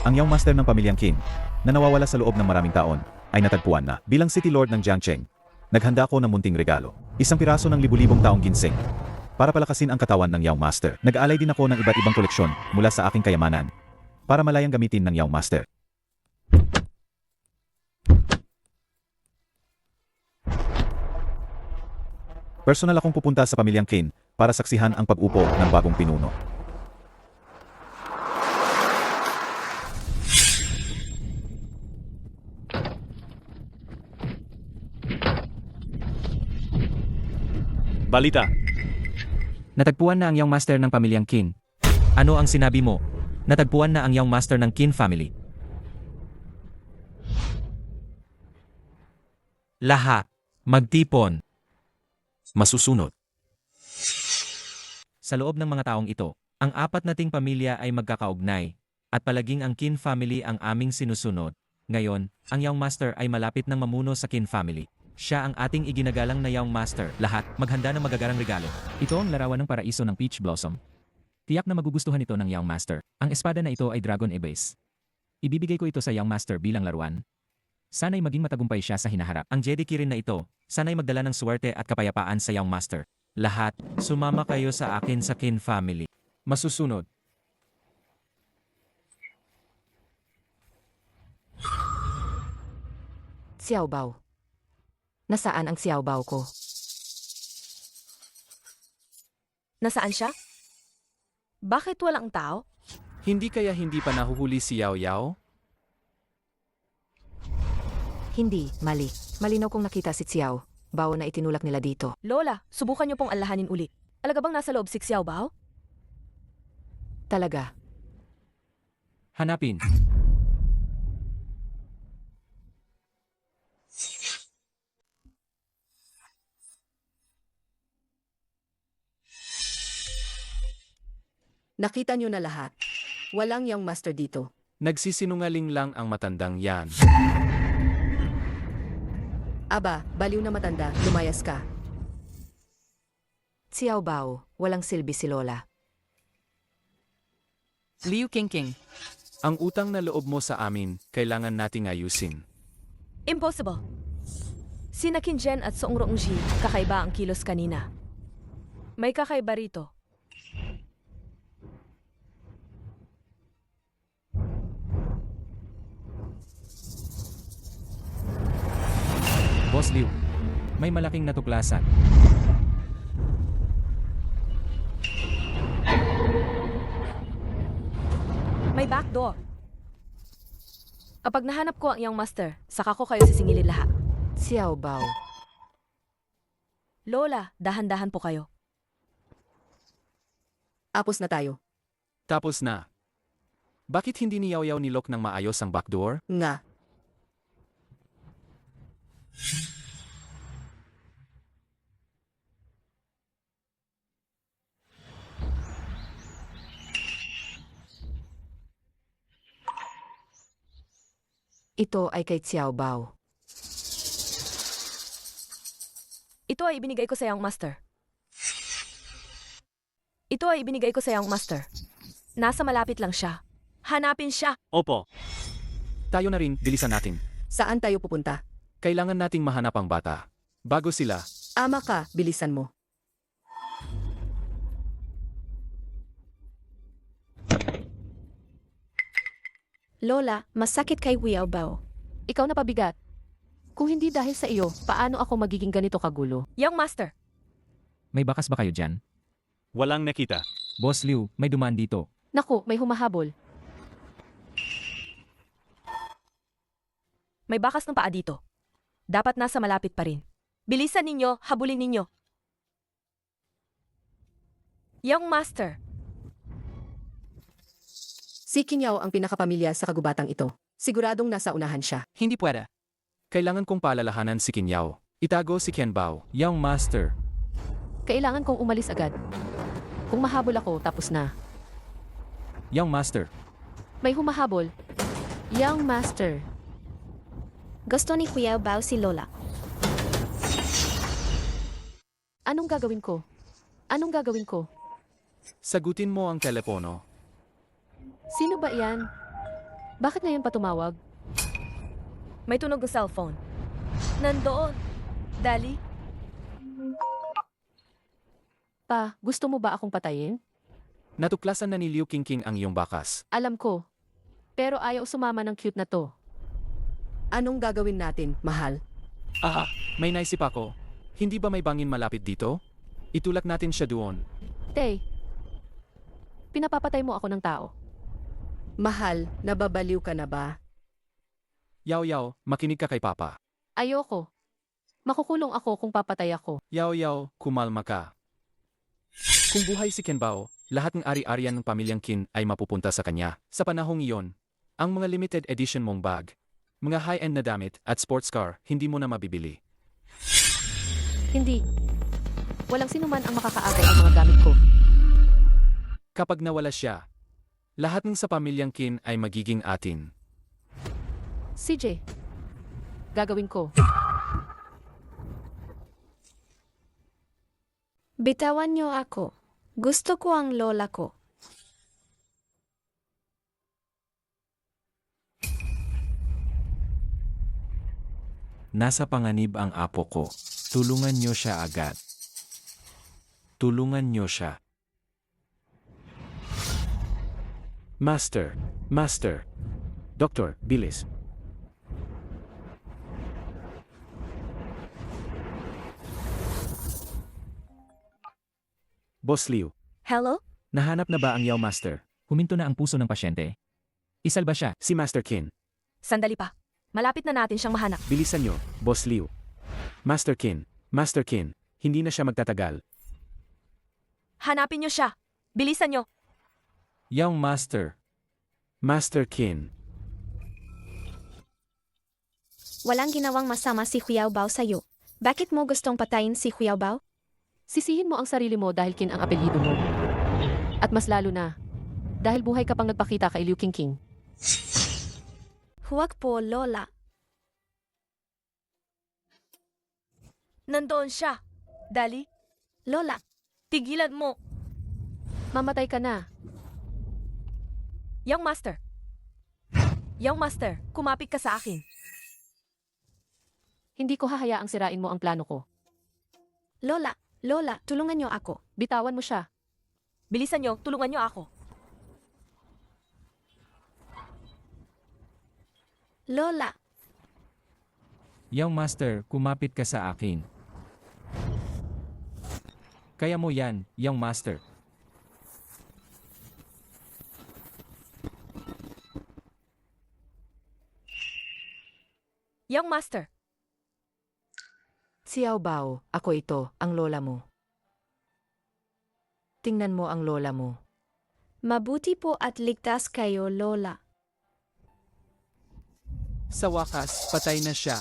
Ang Young Master ng pamilyang Qin, na nawawala sa loob ng maraming taon, ay natagpuan na bilang City Lord ng Jiangcheng. Naghanda ako ng munting regalo, isang piraso ng libu-libong taong ginseng. Para palakasin ang katawan ng Young Master, nag-aalay din ako ng iba't ibang koleksyon mula sa aking kayamanan para malayang gamitin ng Young Master. Personal akong pupunta sa pamilyang Qin para saksihan ang pag-upo ng bagong pinuno. Balita. Natagpuan na ang Young Master ng pamilyang Qin. Ano ang sinabi mo? Natagpuan na ang Young Master ng Qin family. Lahat. Magtipon. Masusunod. Sa loob ng mga taong ito, ang 4 nating pamilya ay magkakaugnay, at palaging ang Qin family ang aming sinusunod. Ngayon, ang Young Master ay malapit ng mamuno sa Qin family. Siya ang ating iginagalang na Young Master. Lahat, maghanda ng magagarang regalo. Ito ang larawan ng paraiso ng Peach Blossom. Tiyak na magugustuhan ito ng Young Master. Ang espada na ito ay Dragon Abyss. Ibibigay ko ito sa Young Master bilang laruan. Sana'y maging matagumpay siya sa hinaharap. Ang Jedi Kirin na ito, sana'y magdala ng suwerte at kapayapaan sa Young Master. Lahat, sumama kayo sa akin sa Qin family. Masusunod. Xiaobao. Nasaan ang Xiaobao ko? Nasaan siya? Bakit walang tao? Hindi kaya hindi pa nahuhuli si Yao Yao? Hindi, mali. Malinaw kong nakita si Xiao. Bao na itinulak nila dito. Lola, subukan niyo pong alhanin uli. Alaga bang nasa loob si Xiaobao? Talaga. Hanapin. Nakita nyo na lahat. Walang Young Master dito. Nagsisinungaling lang ang matandang yan. Aba, baliw na matanda, lumayas ka. Xiaobao, walang silbi si Lola. Liu Qingqing. Ang utang na loob mo sa amin, kailangan nating ayusin. Impossible. Sina Qin at Song Rongji, kakaiba ang kilos kanina. May kakaiba rito. Boss Liu, may malaking natuklasan. May backdoor. Kapag nahanap ko ang Young Master, saka ko kayo sisingilin lahat. Xiaobao. Lola, dahan-dahan po kayo. Apos na tayo. Tapos na. Bakit hindi ni Yao Yao nilok ng maayos ang backdoor? Nga. Ito ay kay Xiaobao. Ito ay ibinigay ko sa Young Master. Ito ay ibinigay ko sa Young Master. Nasa malapit lang siya. Hanapin siya. Opo. Tayo na rin, bilisan natin. Saan tayo pupunta? Kailangan nating mahanap ang bata. Bago sila, Ama ka, bilisan mo. Lola, masakit kay Xiaobao. Ikaw na pabigat. Kung hindi dahil sa iyo, paano ako magiging ganito kagulo? Young Master, May bakas ba kayo dyan? Walang nakita. Boss Liu, may dumaan dito. Naku, may humahabol. may bakas ng paa dito. Dapat nasa malapit pa rin. Bilisan ninyo, habulin ninyo. Young Master, Si Qin Yao ang pinakapamilya sa kagubatang ito. Siguradong nasa unahan siya. Hindi pwede. Kailangan kong paalalahanan si Qin Yao. Itago si Ken Bao. Young Master, Kailangan kong umalis agad. Kung mahabol ako, tapos na. Young Master, May humahabol. Young Master. Gusto ni Kuya Bao si Lola. Anong gagawin ko? Anong gagawin ko? Sagutin mo ang telepono. Sino ba iyan? Bakit ngayon pa tumawag? may tunog ng cellphone. Nandoon. Dali, Pa, gusto mo ba akong patayin? Natuklasan na ni Liu Qingqing ang iyong bakas. Alam ko. Pero ayaw sumama ng cute na to. Anong gagawin natin, mahal? Ah, may naisip ako. Hindi ba may bangin malapit dito? Itulak natin siya doon. Tay, pinapapatay mo ako ng tao. Mahal, nababaliw ka na ba? Yao Yao, makinig ka kay Papa. Ayoko. Makukulong ako kung papatay ako. Yao Yao, kumalma ka. Kung buhay si Ken Bao, lahat ng ari-arian ng pamilyang Qin ay mapupunta sa kanya. Sa panahong iyon, ang mga limited edition mong bag, mga high-end na damit at sports car, hindi mo na mabibili. Hindi. Walang sinuman ang makakaagay ang mga gamit ko. Kapag nawala siya, lahat ng sa pamilyang Qin ay magiging atin. CJ, gagawin ko. Bitawan niyo ako. Gusto ko ang lola ko. nasa panganib ang apo ko. Tulungan niyo siya agad. Tulungan niyo siya. Master, Master. Doktor, bilis. Boss Liu, hello? Nahanap na ba ang Yao Master? Huminto na ang puso ng pasyente. Isalba siya. si Master Qin. Sandali pa. Malapit na natin siyang mahanap. Bilisan niyo, Boss Liu. Master Qin, hindi na siya magtatagal. Hanapin niyo siya. Bilisan niyo. Yao Master. Master Qin, Walang ginawang masama si Kuya Bao sa'yo. Bakit mo gustong patayin si Kuya Bao? Sisihin mo ang sarili mo dahil Qin ang apelyido mo. At mas lalo na, dahil buhay ka pang nagpakita kay Liu Qingqing. Huwag po, Lola. Nandoon siya. Dali, Lola, tigilan mo. Mamatay ka na. Young Master. Young Master, kumapit ka sa akin. Hindi ko hahayaang sirain mo ang plano ko. Lola, tulungan niyo ako. Bitawan mo siya. Bilisan niyo, tulungan niyo ako. Lola, Yao Master, kumapit ka sa akin. Kaya mo yan, Yao Master. Young Master, Si Yao Bao, ako ito, ang lola mo. Tingnan mo ang lola mo. mabuti po at ligtas kayo, Lola. Sa wakas, patay na siya.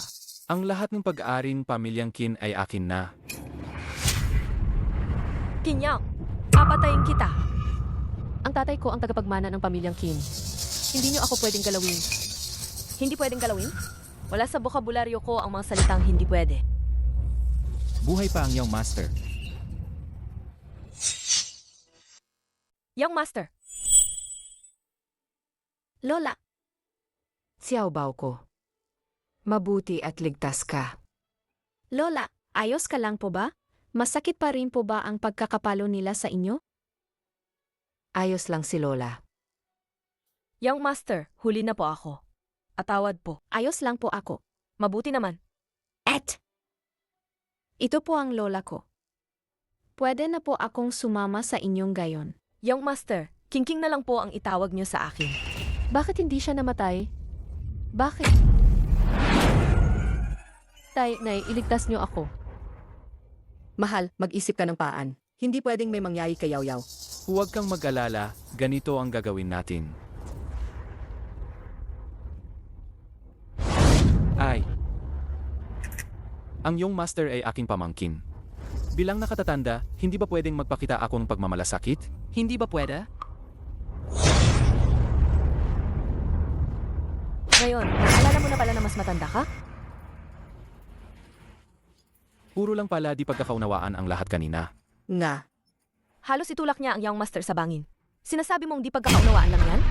Ang lahat ng pag-aaring pamilyang Qin ay akin na. Kinyao, papatayin kita. Ang tatay ko ang tagapagmana ng pamilyang Qin. Hindi niyo ako pwedeng galawin. Hindi pwedeng galawin? Wala sa bokabularyo ko ang mga salitang hindi pwede. Buhay pa ang Yao Master. Young Master, Lola, Si Yao Bao ko. Mabuti at ligtas ka. Lola, ayos ka lang po ba? Masakit pa rin po ba ang pagkakapalo nila sa inyo? Ayos lang si lola. Young Master, huli na po ako. Atawad po. Ayos lang po ako. Mabuti naman. Ito po ang lola ko. Pwede na po akong sumama sa inyong gayon. Young Master, King na lang po ang itawag niyo sa akin. Bakit hindi siya namatay? Bakit? Nay, iligtas niyo ako. Mahal, mag-isip ka ng paan. Hindi pwedeng may mangyari kay Yaw Yaw. Huwag kang mag-alala, ganito ang gagawin natin. Ay. Ang iyong master ay aking pamangkin. Bilang nakatatanda, hindi ba pwedeng magpakita ako ng pagmamalasakit? Hindi ba pwede? Ngayon, alala mo na pala na mas matanda ka? Puro lang pala di pagkakaunawaan ang lahat kanina. Nga, Halos itulak niya ang Young Master sa bangin. Sinasabi mong di pagkakaunawaan lang yan?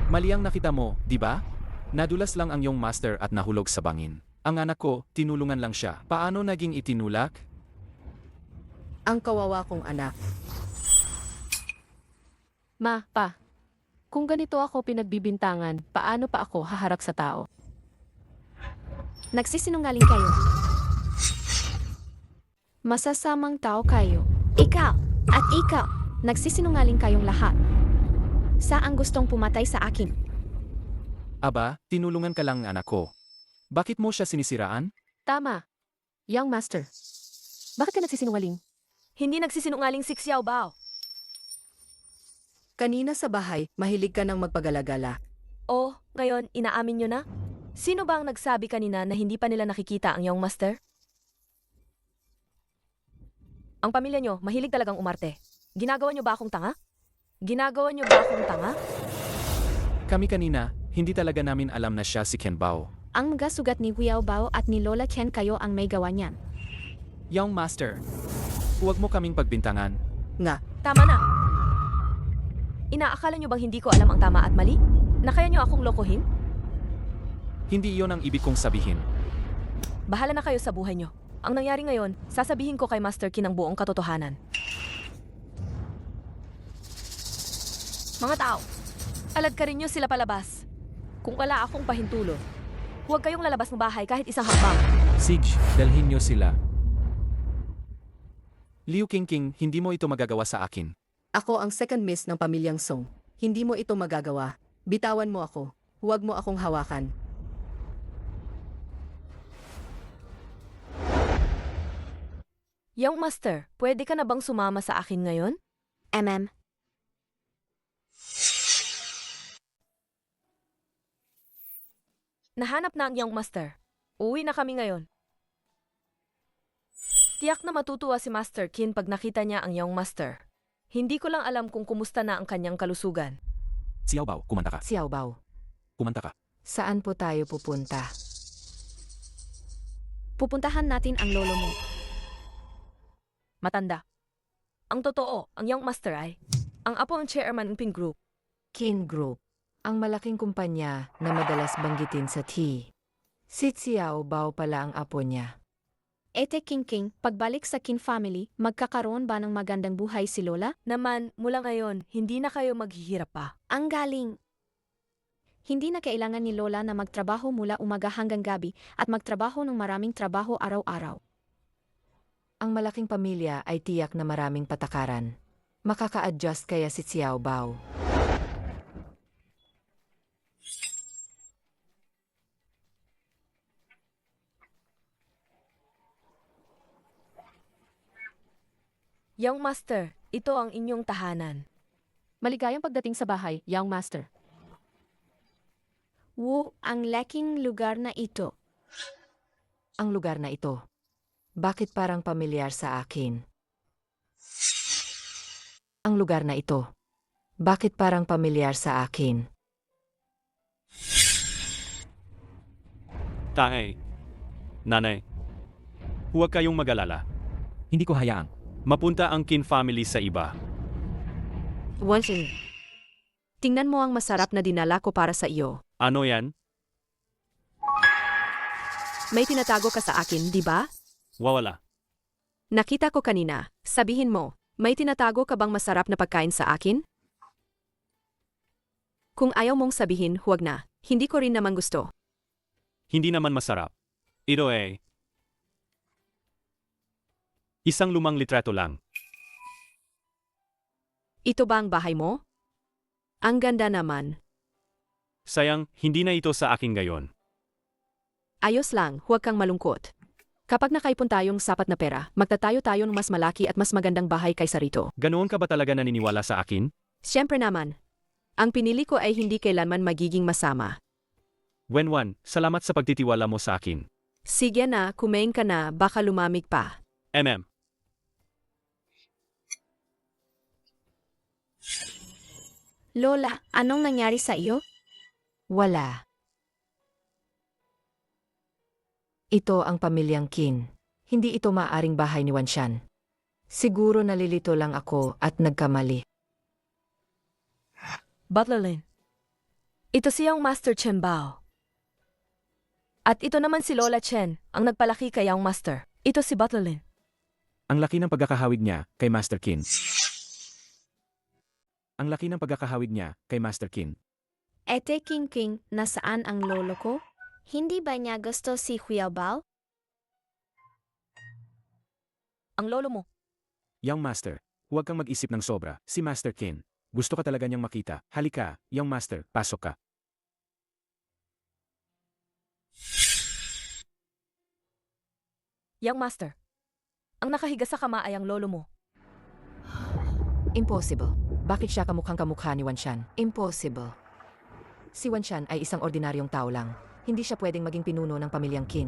Mali ang nakita mo, di ba? Nadulas lang ang iyong master at nahulog sa bangin. Ang anak ko, tinulungan lang siya. Paano naging itinulak? ang kawawa kong anak. Ma, pa. Kung ganito ako pinagbibintangan, paano pa ako haharap sa tao? Nagsisinungaling kayo. Masasamang tao kayo. Ikaw at ikaw. Nagsisinungaling kayong lahat. Saang gustong pumatay sa akin? Aba, tinulungan ka lang ng anak ko. Bakit mo siya sinisiraan? Tama. Young Master. Bakit ka nagsisinungaling? Hindi nagsisinungaling si Xiao Bao. Kanina sa bahay, mahilig ka ng magpagalagala. Oh, ngayon, inaamin nyo na? Sino ba ang nagsabi kanina na hindi pa nila nakikita ang Young Master? Ang pamilya nyo, mahilig talagang umarte. Ginagawa nyo ba akong tanga? Ginagawa nyo ba akong tanga? Kami kanina, hindi talaga namin alam na siya si Ken Bao. Ang mga sugat ni Xiao Bao at ni Lola Ken kayo ang may gawa niyan. Young Master, huwag mo kaming pagbintangan. Nga, Tama na! Inaakala nyo bang hindi ko alam ang tama at mali? Na kaya nyo akong lokohin? Hindi iyon ang ibig kong sabihin. Bahala na kayo sa buhay nyo. Ang nangyari ngayon, sasabihin ko kay Master Kin ang buong katotohanan. Mga tao, alad ka rin nyo sila palabas. Kung wala akong pahintulo, huwag kayong lalabas ng bahay kahit isang hakbang. Siege, dalhin niyo sila. Liu Qingqing, hindi mo ito magagawa sa akin. ako ang second miss ng pamilyang Song. Hindi mo ito magagawa. Bitawan mo ako. Huwag mo akong hawakan. Young Master, pwede ka na bang sumama sa akin ngayon? Nahanap na ang Young Master. Uwi na kami ngayon. Tiyak na matutuwa si Master Kin pag nakita niya ang Young Master. Hindi ko lang alam kung kumusta na ang kanyang kalusugan. Xiao Bao, kumanta ka. Xiao Bao, Kumanta ka. saan po tayo pupunta? Pupuntahan natin ang lolo mo. Matanda. Ang totoo, ang Young Master ay ang apo ng chairman ng Pink Group. Kin Group, ang malaking kumpanya na madalas banggitin sa T. Si Xiao Bao pala ang apo niya. Ete King, pagbalik sa Kin family, magkakaroon ba ng magandang buhay si Lola? Naman, mula ngayon, hindi na kayo maghihirap pa. Ang galing! Hindi na kailangan ni Lola na magtrabaho mula umaga hanggang gabi at magtrabaho ng maraming trabaho araw-araw. Ang malaking pamilya ay tiyak na maraming patakaran. Makaka-adjust kaya si Xiao Bao. Young Master, ito ang inyong tahanan. Maligayang pagdating sa bahay, Young Master. Ang laking lugar na ito. Ang lugar na ito. Bakit parang pamilyar sa akin? Ang lugar na ito. Bakit parang pamilyar sa akin? Tay. Nanay. Huwag kayong mag-alala. Hindi ko hayaang. Mapunta ang Kin family sa iba. Wansing. Tingnan mo ang masarap na dinala ko para sa iyo. Ano yan? May tinatago ka sa akin, di ba? Wawala. Nakita ko kanina. Sabihin mo, may tinatago ka bang masarap na pagkain sa akin? Kung ayaw mong sabihin, huwag na. Hindi ko rin naman gusto. Hindi naman masarap. Ito Isang lumang litrato lang. Ito ba ang bahay mo? Ang ganda naman. Sayang, hindi na ito sa akin ngayon. Ayos lang, huwag kang malungkot. Kapag nakaipon tayong sapat na pera, magtatayo tayo ng mas malaki at mas magandang bahay kaysa rito. Ganoon ka ba talaga naniniwala sa akin? Siyempre naman. Ang pinili ko ay hindi kailanman magiging masama. Wenwan, salamat sa pagtitiwala mo sa akin. Sige na, kumain ka na, baka lumamig pa. MM. Lola, anong nangyari sa iyo? Wala. Ito ang pamilyang Qin. Hindi ito maaring bahay ni Wanshan. Siguro nalilito lang ako at nagkamali. Butler Lin. Ito siyang Master Chen Bao. At ito naman si Lola Chen, ang nagpalaki kay Young Master. Ito si Butler Lin. Ang laki ng pagkakahawig niya kay Master Qin. Ang laki ng pagkakahawig niya kay Master Qin. Ete King King, nasaan ang lolo ko? Hindi ba niya gusto si Huya Bao? Ang lolo mo. Young Master, huwag kang mag-isip ng sobra. Si Master Qin. Gusto ka talaga niyang makita. Halika, Young Master, pasok ka. Young Master. Ang nakahiga sa kama ay ang lolo mo. Impossible. Bakit siya kamukhang kamukha ni Wanshan? Impossible. Si Wanshan ay isang ordinaryong tao lang. Hindi siya pwedeng maging pinuno ng pamilyang Qin.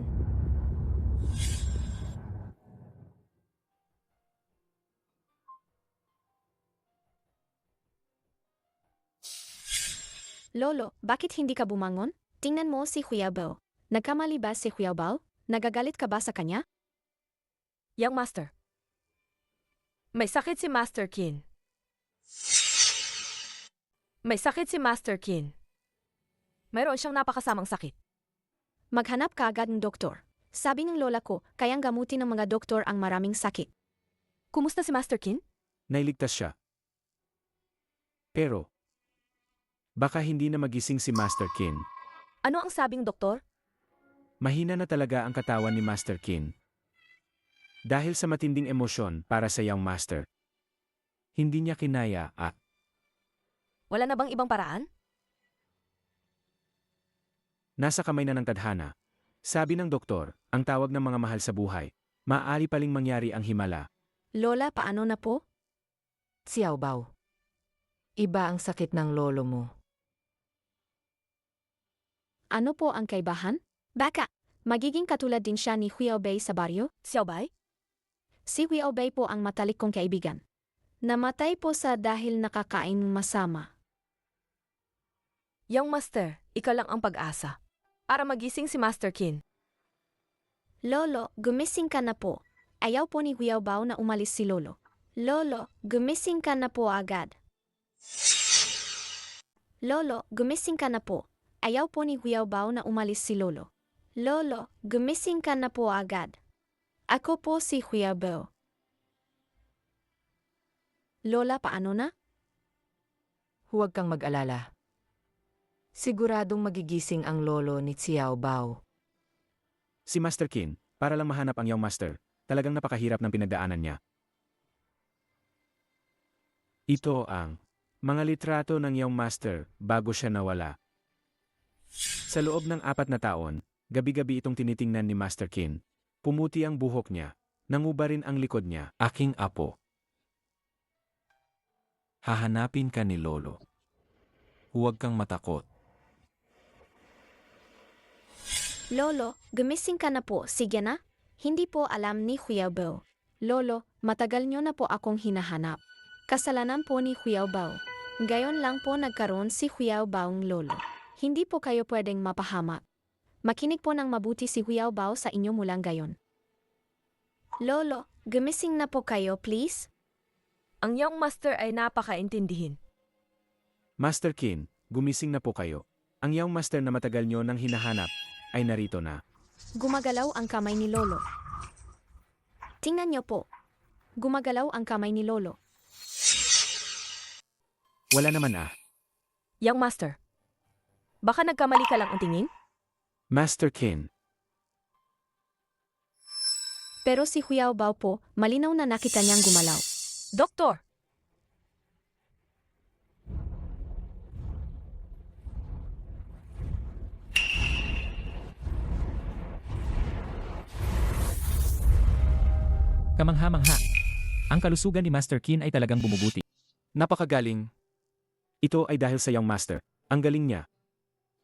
Lolo, bakit hindi ka bumangon? Tingnan mo si Huya Bao. Nagkamali ba si Huya Bao? Nagagalit ka ba sa kanya? Young Master. May sakit si Master Qin. May sakit si Master Qin. Mayroon siyang napakasamang sakit. Maghanap ka agad ng doktor. Sabi ng lola ko, kayang gamutin ng mga doktor ang maraming sakit. Kumusta si Master Qin? Nailigtas siya. Pero, baka hindi na magising si Master Qin. Ano ang sabing doktor? Mahina na talaga ang katawan ni Master Qin. Dahil sa matinding emosyon para sa Young Master. Hindi niya kinaya at Wala na bang ibang paraan? nasa kamay na ng tadhana. Sabi ng doktor, ang tawag ng mga mahal sa buhay, maaari paling mangyari ang himala. Lola, paano na po? Xiao Bao. Iba ang sakit ng lolo mo. Ano po ang kaibahan? Baka, magiging katulad din siya ni Huya Bei sa baryo? Xiaobay? Si Huya Bei po ang matalik kong kaibigan. Namatay po sa dahil nakakain ng masama. Young Master, ikaw lang ang pag-asa. Para magising si Master Qin. Lolo, gumising ka na po. Ayaw po ni Huya Bao na umalis si Lolo. Lolo, gumising ka na po agad. Lolo, gumising ka na po. Ayaw po ni Huya Bao na umalis si Lolo. Lolo, gumising ka na po agad. Ako po si Huya Bao. Lola, paano na? Huwag kang mag-alala. Siguradong magigising ang lolo ni Xiao Bao. Si Master Qin, para lang mahanap ang Young Master, talagang napakahirap ng pinagdaanan niya. Ito ang mga litrato ng Young Master bago siya nawala. Sa loob ng 4 na taon, gabi-gabi itong tinitingnan ni Master Qin. Pumuti ang buhok niya, nanguba rin ang likod niya. Aking apo. Hahanapin ka ni Lolo. Huwag kang matakot. Lolo, gumising ka na po, sige na? Hindi po alam ni Huya Bao. Lolo, matagal nyo na po akong hinahanap. Kasalanan po ni Huya Bao. Gayon lang po nagkaroon si Huya Baong lolo. Hindi po kayo pwedeng mapahamak. Makinig po ng mabuti si Huya Bao sa inyo mulang gayon. Lolo, gumising na po kayo, please? Ang Young Master ay napakaintindihin. Master Qin, gumising na po kayo. Ang Young Master na matagal nyo nang hinahanap ay narito na. Gumagalaw ang kamay ni Lolo. Tingnan niyo po. Gumagalaw ang kamay ni Lolo. Wala naman ah. Young Master. Baka nagkamali ka lang ang tingin? Master Qin. Pero si Xiao Bao po, malinaw na nakita niyang gumalaw. Doktor! Kamangha-mangha. Ang kalusugan ni Master Qin ay talagang bumubuti. Napakagaling. Ito ay dahil sa Young Master. Ang galing niya.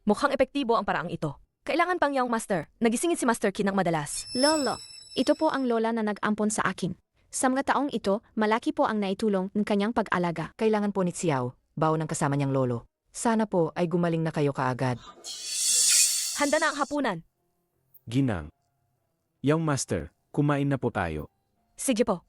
Mukhang epektibo ang paraang ito. Kailangan pang Young Master. Nagisingin si Master Qin ng madalas. Lolo, ito po ang lola na nag-ampon sa akin. Sa mga taong ito, malaki po ang naitulong ng kanyang pag-alaga. Kailangan po ni Xiao, Bao ng kasama niyang lolo. Sana po ay gumaling na kayo kaagad. Handa na ang hapunan. Ginang. Young Master, kumain na po tayo. Sige po.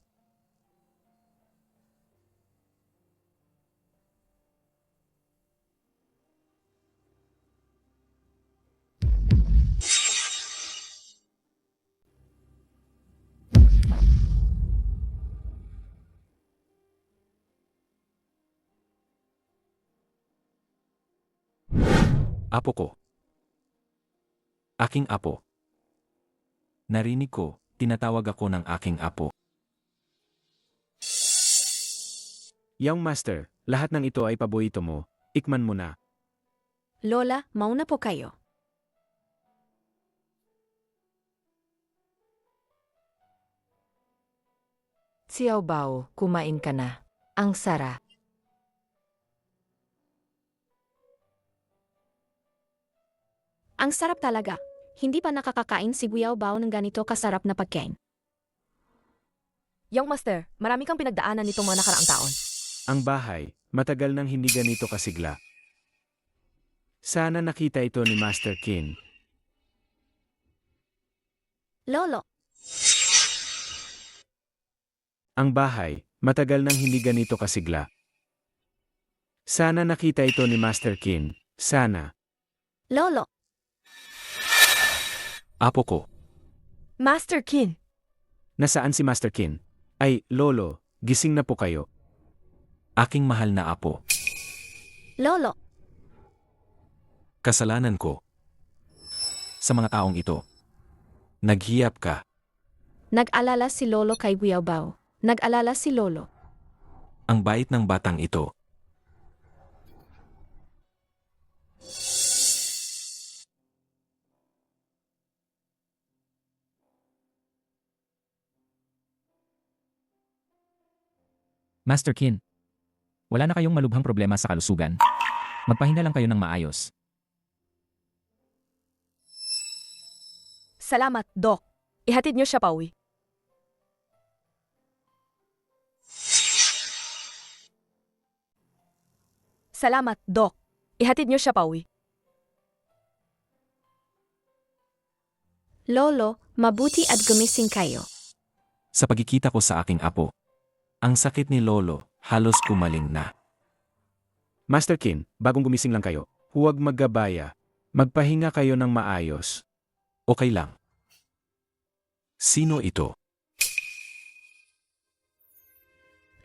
Apo ko. Aking apo. Narinig ko, tinatawag ako ng aking apo. Young Master, lahat ng ito ay paborito mo. Ikman mo na. Lola, mauna po kayo. Xiao Bao, kumain ka na. Ang sarap. Ang sarap talaga. Hindi pa nakakakain si Xiao Bao ng ganito kasarap na pagkain. Young Master, marami kang pinagdaanan nitong mga nakaraang taon. Ang bahay, matagal nang hindi ganito kasigla. Sana nakita ito ni Master Qin. Lolo, Ang bahay, matagal nang hindi ganito kasigla. Sana nakita ito ni Master Qin. Sana. Lolo, Apo ko. Master Qin! Nasaan si Master Qin? Ay, Lolo, gising na po kayo. Aking mahal na apo. Lolo, Kasalanan ko. Sa mga taong ito. Naghiyap ka. nag-alala si Lolo kay Xiao Bao. Nag-alala si Lolo. Ang bait ng batang ito. Master Qin, wala na kayong malubhang problema sa kalusugan. Magpahinga lang kayo ng maayos. Salamat, Doc. Ihatid niyo siya pauwi. Salamat, Doc. Ihatid niyo siya pauwi. Lolo, mabuti at gumising kayo. Sa pagkikita ko sa aking apo, ang sakit ni Lolo halos kumaling na. Master Qin, bagong gumising lang kayo. Huwag maggabaya. Magpahinga kayo ng maayos. Okay lang. Sino ito?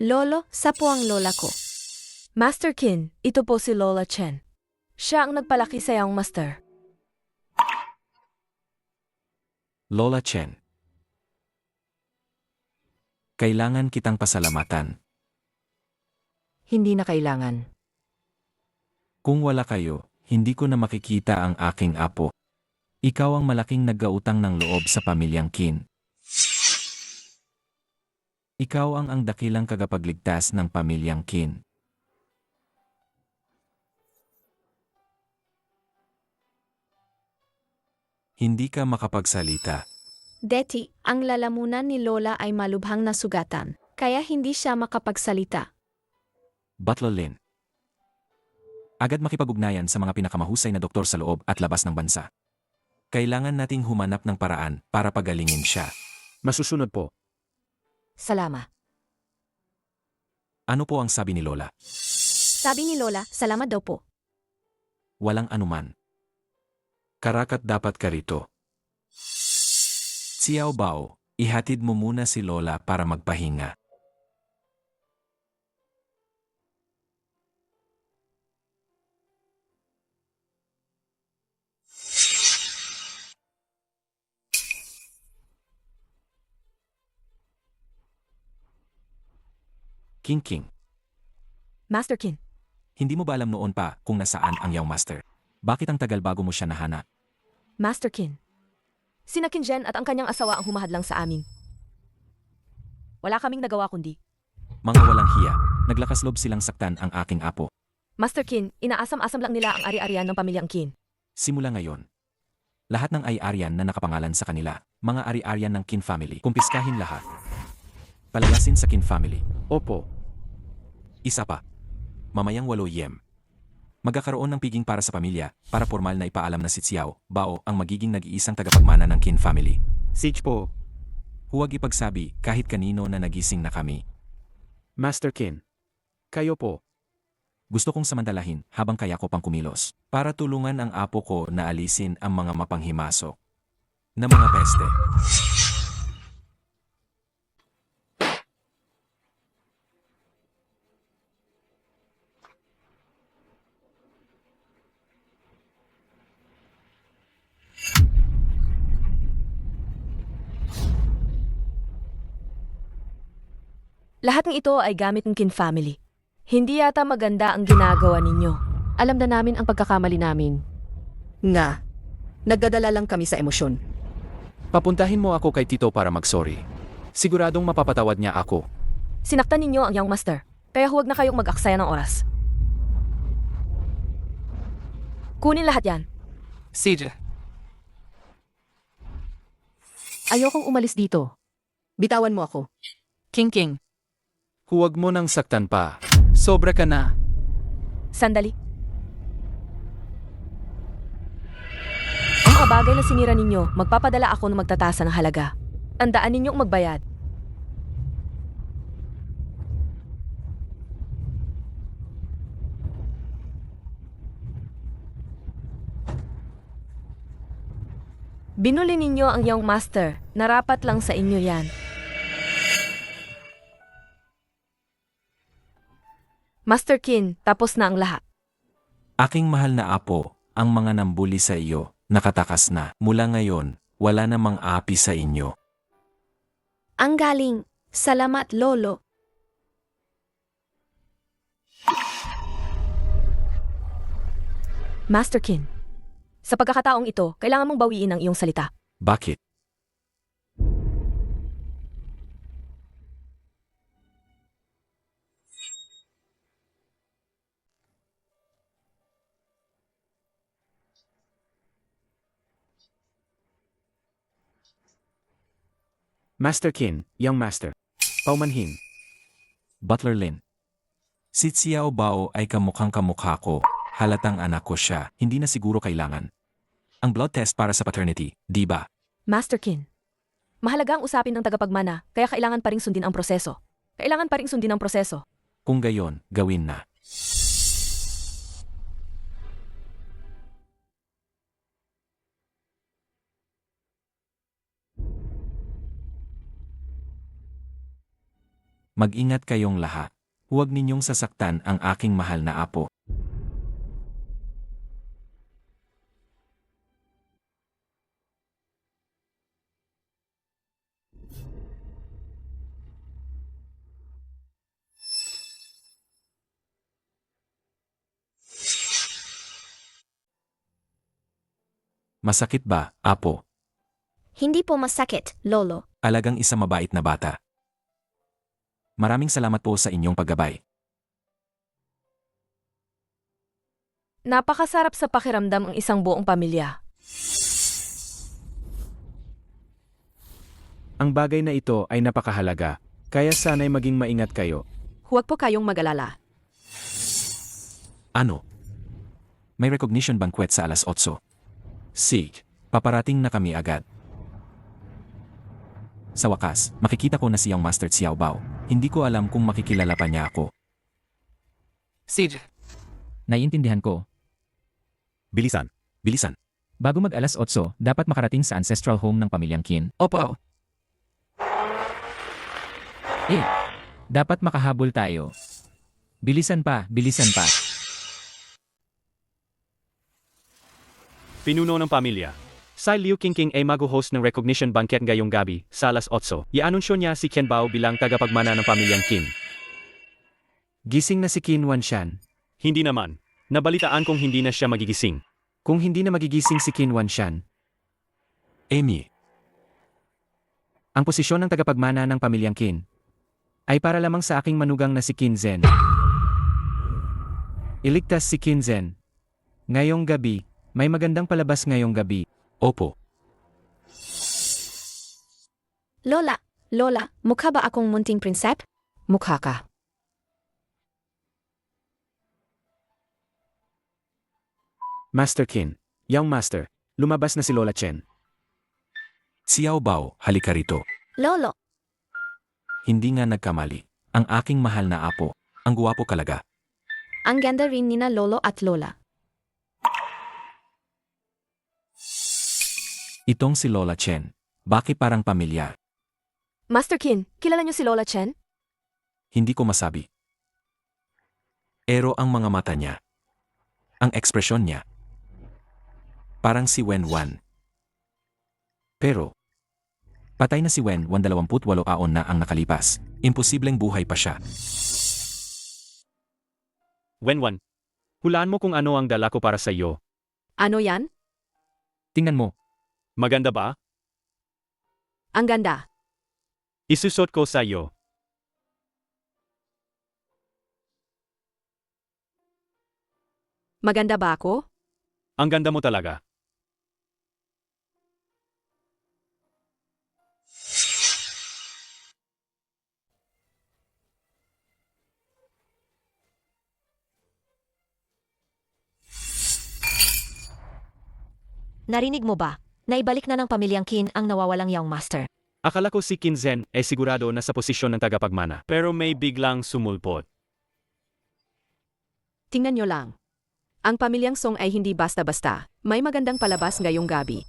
Lolo, sa po ang lola ko. Master Qin, ito po si Lola Chen. Siya ang nagpalaki sa Young Master. Lola Chen. Kailangan kitang pasalamatan. Hindi na kailangan. Kung wala kayo, hindi ko na makikita ang aking apo. Ikaw ang malaking naggautang ng loob sa pamilyang Qin. Ikaw ang dakilang kagapagligtas ng pamilyang Qin. Hindi ka makapagsalita. Deti, ang lalamunan ni Lola ay malubhang nasugatan, kaya hindi siya makapagsalita. Butler Lin. Agad makipag-ugnayan sa mga pinakamahusay na doktor sa loob at labas ng bansa. Kailangan nating humanap ng paraan para pagalingin siya. Masusunod po. Salamat. Ano po ang sabi ni Lola? Sabi ni Lola, salamat daw po. Walang anuman. Karakat dapat ka rito. Xiao Bao, ihatid mo muna si Lola para magpahinga. King. Master Qin, Hindi mo ba alam noon pa kung nasaan ang iyong master? Bakit ang tagal bago mo siya nahanap? Master Qin. Sina Qin Zhen at ang kanyang asawa ang humahadlang sa amin. Wala kaming nagawa kundi. Mga walang hiya, naglakas loob silang saktan ang aking apo. Master Qin, inaasam-asam lang nila ang ari-arian ng pamilyang Qin. Simula ngayon, lahat ng ari-arian na nakapangalan sa kanila, mga ari-arian ng Qin family, kumpiskahin lahat. Palayasin sa Qin family. Opo. Isa pa. Mamayang 8 yem. Magkakaroon ng piging para sa pamilya, para formal na ipaalam na si Xiao Bao ang magiging nag-iisang tagapagmana ng Qin family. Siege po. Huwag ipagsabi kahit kanino na nagising na kami. Master Qin. Kayo po. Gusto kong samantalahin habang kaya ko pang kumilos para tulungan ang apo ko na alisin ang mga mapanghimasok na mga peste. Lahat ng ito ay gamit ng Qin family. Hindi yata maganda ang ginagawa ninyo. Alam na namin ang pagkakamali namin. Nga, nagdadala lang kami sa emosyon. Papuntahin mo ako kay Tito para mag-sorry. Siguradong mapapatawad niya ako. Sinaktan ninyo ang young master, kaya huwag na kayong mag-aksaya ng oras. Kunin lahat yan. Siege. Ayokong umalis dito. Bitawan mo ako. King. Huwag mo nang saktan pa. Sobra ka na. Sandali. Ang mga bagay na sinira ninyo, magpapadala ako ng magtatasa ng halaga. Tandaan ninyong magbayad. Binuli ninyo ang young master. Narapat lang sa inyo yan. Master Qin, tapos na ang lahat. Aking mahal na apo, ang mga nambuli sa iyo, nakatakas na. Mula ngayon, wala namang api sa inyo. Ang galing. Salamat, Lolo. Master Qin, sa pagkakataong ito, kailangan mong bawiin ang iyong salita. Bakit? Master Qin, young master. Paumanhin. Butler Lin. Si Xiao Bao ay kamukhang kamukha ko. Halatang anak ko siya. Hindi na siguro kailangan. Ang blood test para sa paternity, di ba? Master Qin, mahalaga ang usapin ng tagapagmana, kaya kailangan pa ring sundin ang proseso. Kung gayon, gawin na. Mag-ingat kayong lahat. Huwag ninyong sasaktan ang aking mahal na apo. Masakit ba, apo? Hindi po masakit, Lolo. Alagang isa mabait na bata. Maraming salamat po sa inyong paggabay. Napakasarap sa pakiramdam ang isang buong pamilya. Ang bagay na ito ay napakahalaga, kaya sana'y maging maingat kayo. Huwag po kayong mag-alala. Ano? May recognition banquet sa alas 8. Sig, paparating na kami agad. Sa wakas, makikita ko na siyang Master Xiao Bao. Hindi ko alam kung makikilala pa niya ako. Siege. Naiintindihan ko. Bilisan. Bilisan. Bago mag alas 8, dapat makarating sa ancestral home ng pamilyang Qin. Opo. Dapat makahabol tayo. Bilisan pa. Pinuno ng pamilya. Si Liu Qingqing ay mag-host ng recognition banquet ngayong gabi sa alas 8. Ianunsyo niya si Qian Bao bilang tagapagmana ng pamilyang Qin. Gising na si Qin Wanshan. Hindi naman. Nabalitaan kong hindi na siya magigising. Kung hindi na magigising si Qin Wanshan, Amy, ang posisyon ng tagapagmana ng pamilyang Qin ay para lamang sa aking manugang na si Qin Zhen. Iligtas si Qin Zhen. Ngayong gabi, may magandang palabas ngayong gabi. opo. Lola, mukha ba akong munting prinsep? Mukha ka. Master Qin, young master, lumabas na si Lola Chen. Xiao Bao, halika rito. Lolo, Hindi nga nagkamali. Ang aking mahal na apo. Ang guwapo kalaga. ang ganda rin nina Lolo at Lola. Itong si Lola Chen. Bakit parang pamilya? Master Qin, kilala niyo si Lola Chen? Hindi ko masabi. Ero ang mga mata niya. Ang ekspresyon niya. Parang si Wen Wan. Pero, patay na si Wen Wan 28 taon na ang nakalipas. Imposibleng buhay pa siya. Wenwan, hulaan mo kung ano ang dala ko para sa iyo. Ano yan? Tingnan mo, Maganda ba? Ang ganda. Isusot ko sa iyo. Maganda ba ako? Ang ganda mo talaga. Narinig mo ba? Naibalik na ng pamilyang Qin ang nawawalang Young Master. Akala ko si Qin Zhen ay sigurado na sa posisyon ng tagapagmana. Pero may biglang sumulpot. Tingnan nyo lang. Ang pamilyang Song ay hindi basta-basta. May magandang palabas ngayong gabi.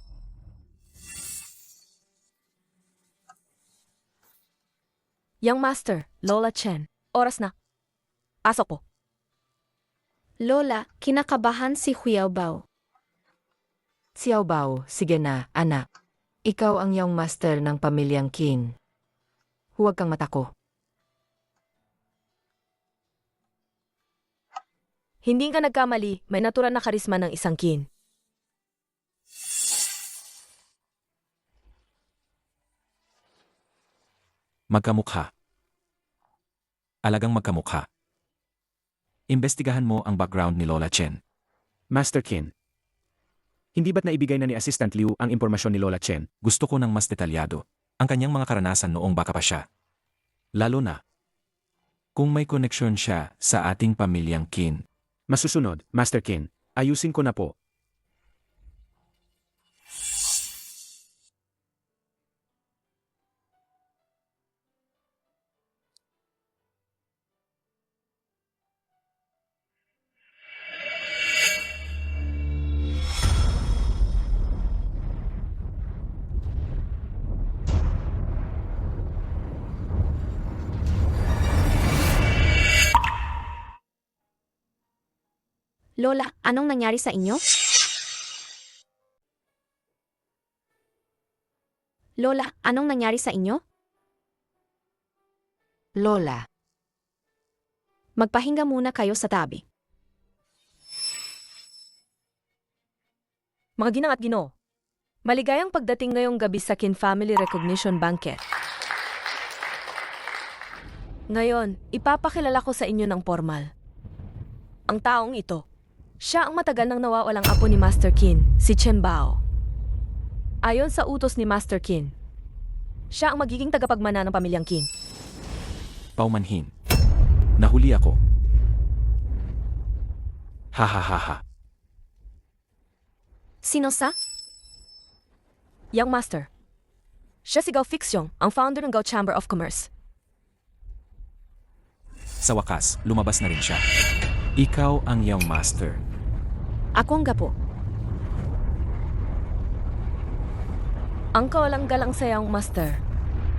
Young Master, Lola Chen. Oras na. Pasok po. Lola, kinakabahan si Xiao Bao. Xiao Bao, sige na, anak. Ikaw ang young master ng pamilyang Qin. Huwag kang matako. Hindi ka nagkamali, may natural na karisma ng isang Qin. magkamukha. Alagang magkamukha. Imbestigahan mo ang background ni Lola Chen. Master Qin, hindi ba't naibigay na ni Assistant Liu ang impormasyon ni Lola Chen? Gusto ko ng mas detalyado. Ang kanyang mga karanasan noong baka pa siya. Lalo na, kung may koneksyon siya sa ating pamilyang Qin. Masusunod, Master Qin, ayusin ko na po. Lola, anong nangyari sa inyo? Lola, anong nangyari sa inyo? Lola, Magpahinga muna kayo sa tabi. Mga ginang at ginoo, maligayang pagdating ngayong gabi sa Qin Family Recognition Banquet. Ngayon, ipapakilala ko sa inyo ng formal. Ang taong ito, siya ang matagal nang nawawalang apo ni Master Qin, si Chen Bao. Ayon sa utos ni Master Qin, siya ang magiging tagapagmana ng pamilyang Qin. Paumanhin. Nahuli ako. Ha ha ha ha. Sino sa? Young Master. Siya si Gao Fixyong, ang founder ng Gao Chamber of Commerce. Sa wakas, lumabas na rin siya. Ikaw ang young master. Ako ang gapo. Ang kawalang galang sa Young Master.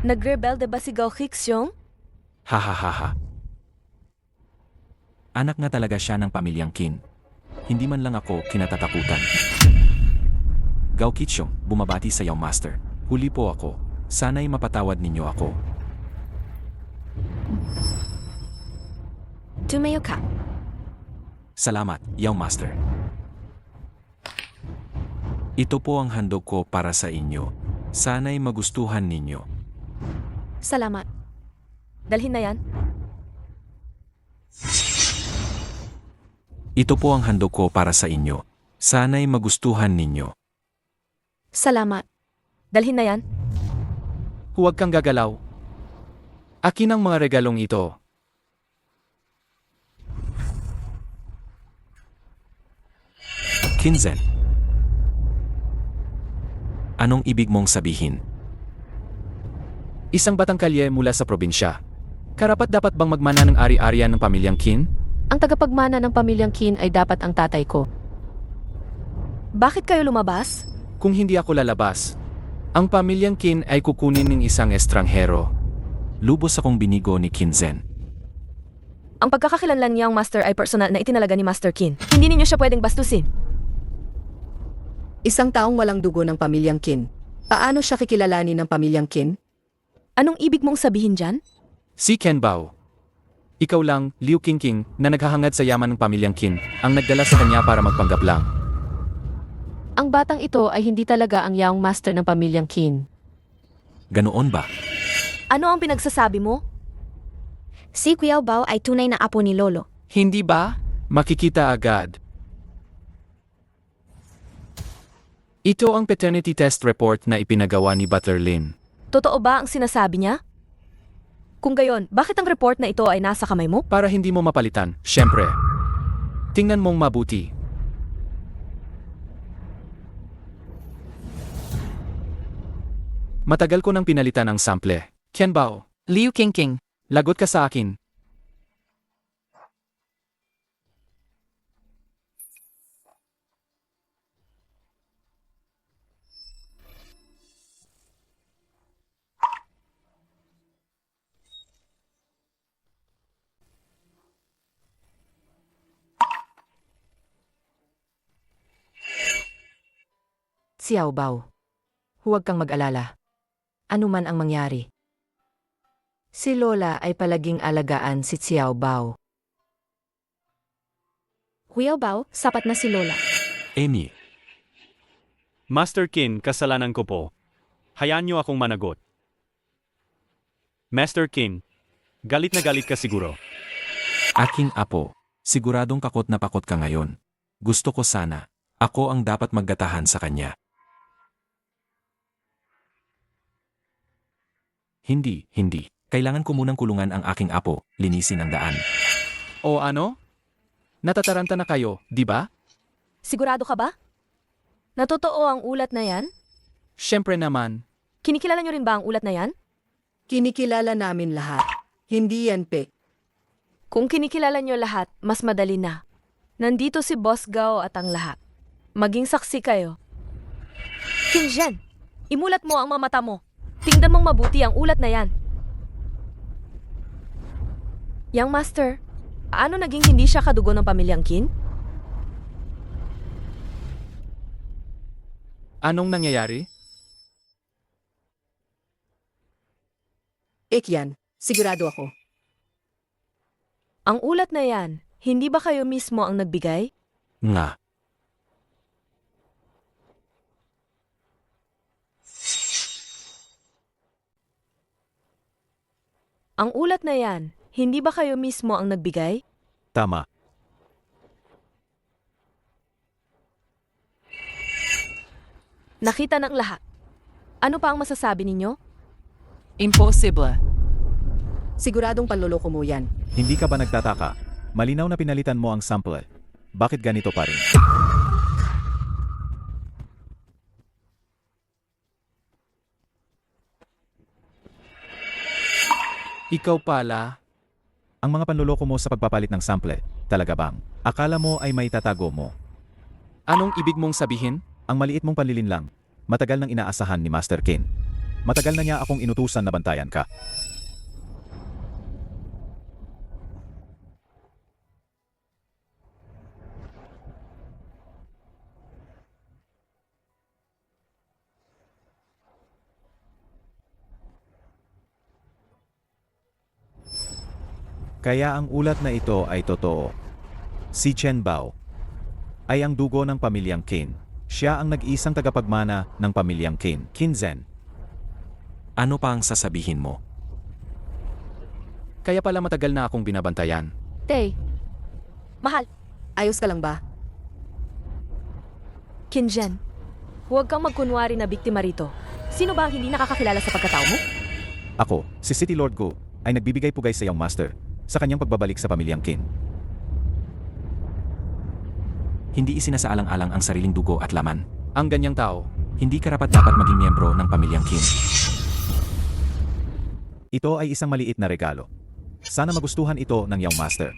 Nagrebelde ba si Gao Fixyong? Ha ha ha ha. Anak nga talaga siya ng pamilyang Qin. Hindi man lang ako kinatatakutan. Gao Kitsyong, bumabati sa young master. Huli po ako. Sana'y mapatawad ninyo ako. Tumayo ka. Salamat, Young Master. Ito po ang handog ko para sa inyo. Sana'y magustuhan ninyo. Salamat. Dalhin na yan. Ito po ang handog ko para sa inyo. Sana'y magustuhan ninyo. Salamat. Dalhin na yan. Huwag kang gagalaw. Akin ang mga regalong ito. Kinzen. Anong ibig mong sabihin? Isang batang kalye mula sa probinsya. Karapat-dapat bang magmana ng ari-arian ng pamilyang Qin? Ang tagapagmana ng pamilyang Qin ay dapat ang tatay ko. Bakit kayo lumabas? Kung hindi ako lalabas, ang pamilyang Qin ay kukunin ng isang estranghero. Lubos akong binigo ni Kinzen. Ang pagkakakilanlan niyang master ay personal na itinalaga ni Master Qin. Hindi ninyo siya pwedeng bastusin. Isang taong walang dugo ng pamilyang Qin. Paano siya kikilalanin ng pamilyang Qin? Anong ibig mong sabihin dyan? Si Ken Bao. Ikaw lang, Liu Qingqing, na naghahangad sa yaman ng pamilyang Qin, ang nagdala sa kanya para magpanggap lang. Ang batang ito ay hindi talaga ang young master ng pamilyang Qin. Ganoon ba? Ano ang pinagsasabi mo? Si Kuya Bao ay tunay na apo ni Lolo. Hindi ba? Makikita agad. Ito ang paternity test report na ipinagawa ni Butler Lin. Totoo ba ang sinasabi niya? Kung gayon, bakit ang report na ito ay nasa kamay mo? Para hindi mo mapalitan, syempre. Tingnan mong mabuti. Matagal ko nang pinalitan ang sample. Ken Bao. Liu Qingqing. Lagot ka sa akin. Xiao Bao. Huwag kang mag-alala. Ano man ang mangyari. Si Lola ay palaging alagaan si Xiao Bao. Kuya Bao, sapat na si Lola. Amy, Master Qin, kasalanan ko po. Hayaan niyo akong managot. Master Qin, galit na galit ka siguro. aking apo, siguradong pakot na pakot ka ngayon. Gusto ko sana, ako ang dapat maggatahan sa kanya. Hindi. Kailangan ko munang kulungan ang aking apo, linisin ang daan. O ano? Natataranta na kayo, di ba? Sigurado ka ba? Natotoo ang ulat na yan? Syempre naman. Kinikilala niyo rin ba ang ulat na yan? Kinikilala namin lahat. Hindi yan fake. Kung kinikilala niyo lahat, mas madali na. Nandito si Boss Gao at ang lahat. Maging saksi kayo. Kinzhen, imulat mo ang mga mata mo. Tingnan mong mabuti ang ulat na yan. Young Master, paano naging hindi siya kadugo ng pamilyang Qin? Anong nangyayari? Yan. Sigurado ako. Ang ulat na yan, hindi ba kayo mismo ang nagbigay? Nga, Ang ulat na yan, hindi ba kayo mismo ang nagbigay? Tama. Nakita ng lahat. Ano pa ang masasabi ninyo? Impossible. Siguradong panloloko mo yan. Hindi ka ba nagtataka? Malinaw na pinalitan mo ang sample. Bakit ganito pa rin? Ikaw pala. Ang mga panloloko mo sa pagpapalit ng sample, talaga bang? Akala mo ay may tatago mo. Anong ibig mong sabihin? Ang maliit mong panlilin lang. Matagal nang inaasahan ni Master Qin. Matagal na niya akong inutusan na bantayan ka. Kaya ang ulat na ito ay totoo. Si Chen Bao ay ang dugo ng pamilyang Qin. Siya ang nag-isang tagapagmana ng pamilyang Qin, Qin Zhen. Ano pa ang sasabihin mo? Kaya pala matagal na akong binabantayan. Tay, Mahal, Ayos ka lang ba? Kinjen. Huwag kang magkunwari na biktima rito. Sino ba ang hindi nakakakilala sa pagkatao mo? Ako, si City Lord Gu, ay nagbibigay pugay sa iyong master sa kanyang pagbabalik sa pamilyang Qin. Hindi isinasaalang-alang ang sariling dugo at laman. Ang ganyang tao, Hindi karapat-dapat maging miyembro ng pamilyang Qin. Ito ay isang maliit na regalo. Sana magustuhan ito ng iyong master.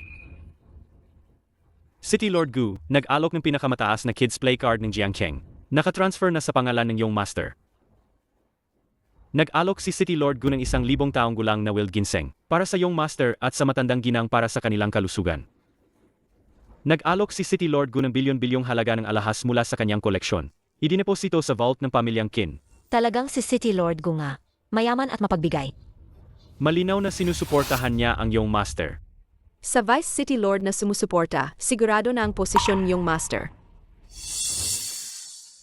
City Lord Gu, nag-alok ng pinakamataas na kids play card ng Jiangcheng. Nakatransfer na sa pangalan ng iyong master. Nag-alok si City Lord Gu ng 1,000 taong gulang na wild ginseng para sa iyong master at sa matandang ginang para sa kanilang kalusugan. Nag-alok si City Lord Gu ng bilyon-bilyong halaga ng alahas mula sa kanyang koleksyon. Idineposito sa vault ng pamilyang Qin. Talagang si City Lord Gu nga. Mayaman at mapagbigay. Malinaw na sinusuportahan niya ang iyong master. Sa Vice City Lord na sumusuporta, sigurado na ang posisyon niyong master.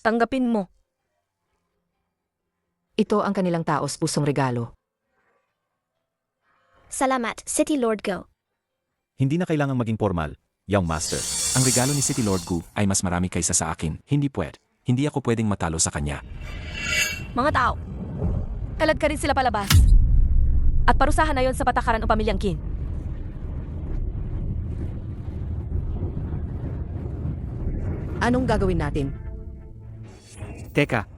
Tanggapin mo. Ito ang kanilang taos pusong regalo. Salamat, City Lord Go. Hindi na kailangang maging formal, iyong master. Ang regalo ni City Lord Gu ay mas marami kaysa sa akin. Hindi ako pwedeng matalo sa kanya. Mga tao, kalad ka rin sila palabas. At parusahan na yon sa patakaran ng pamilyang Qin. Anong gagawin natin? Teka,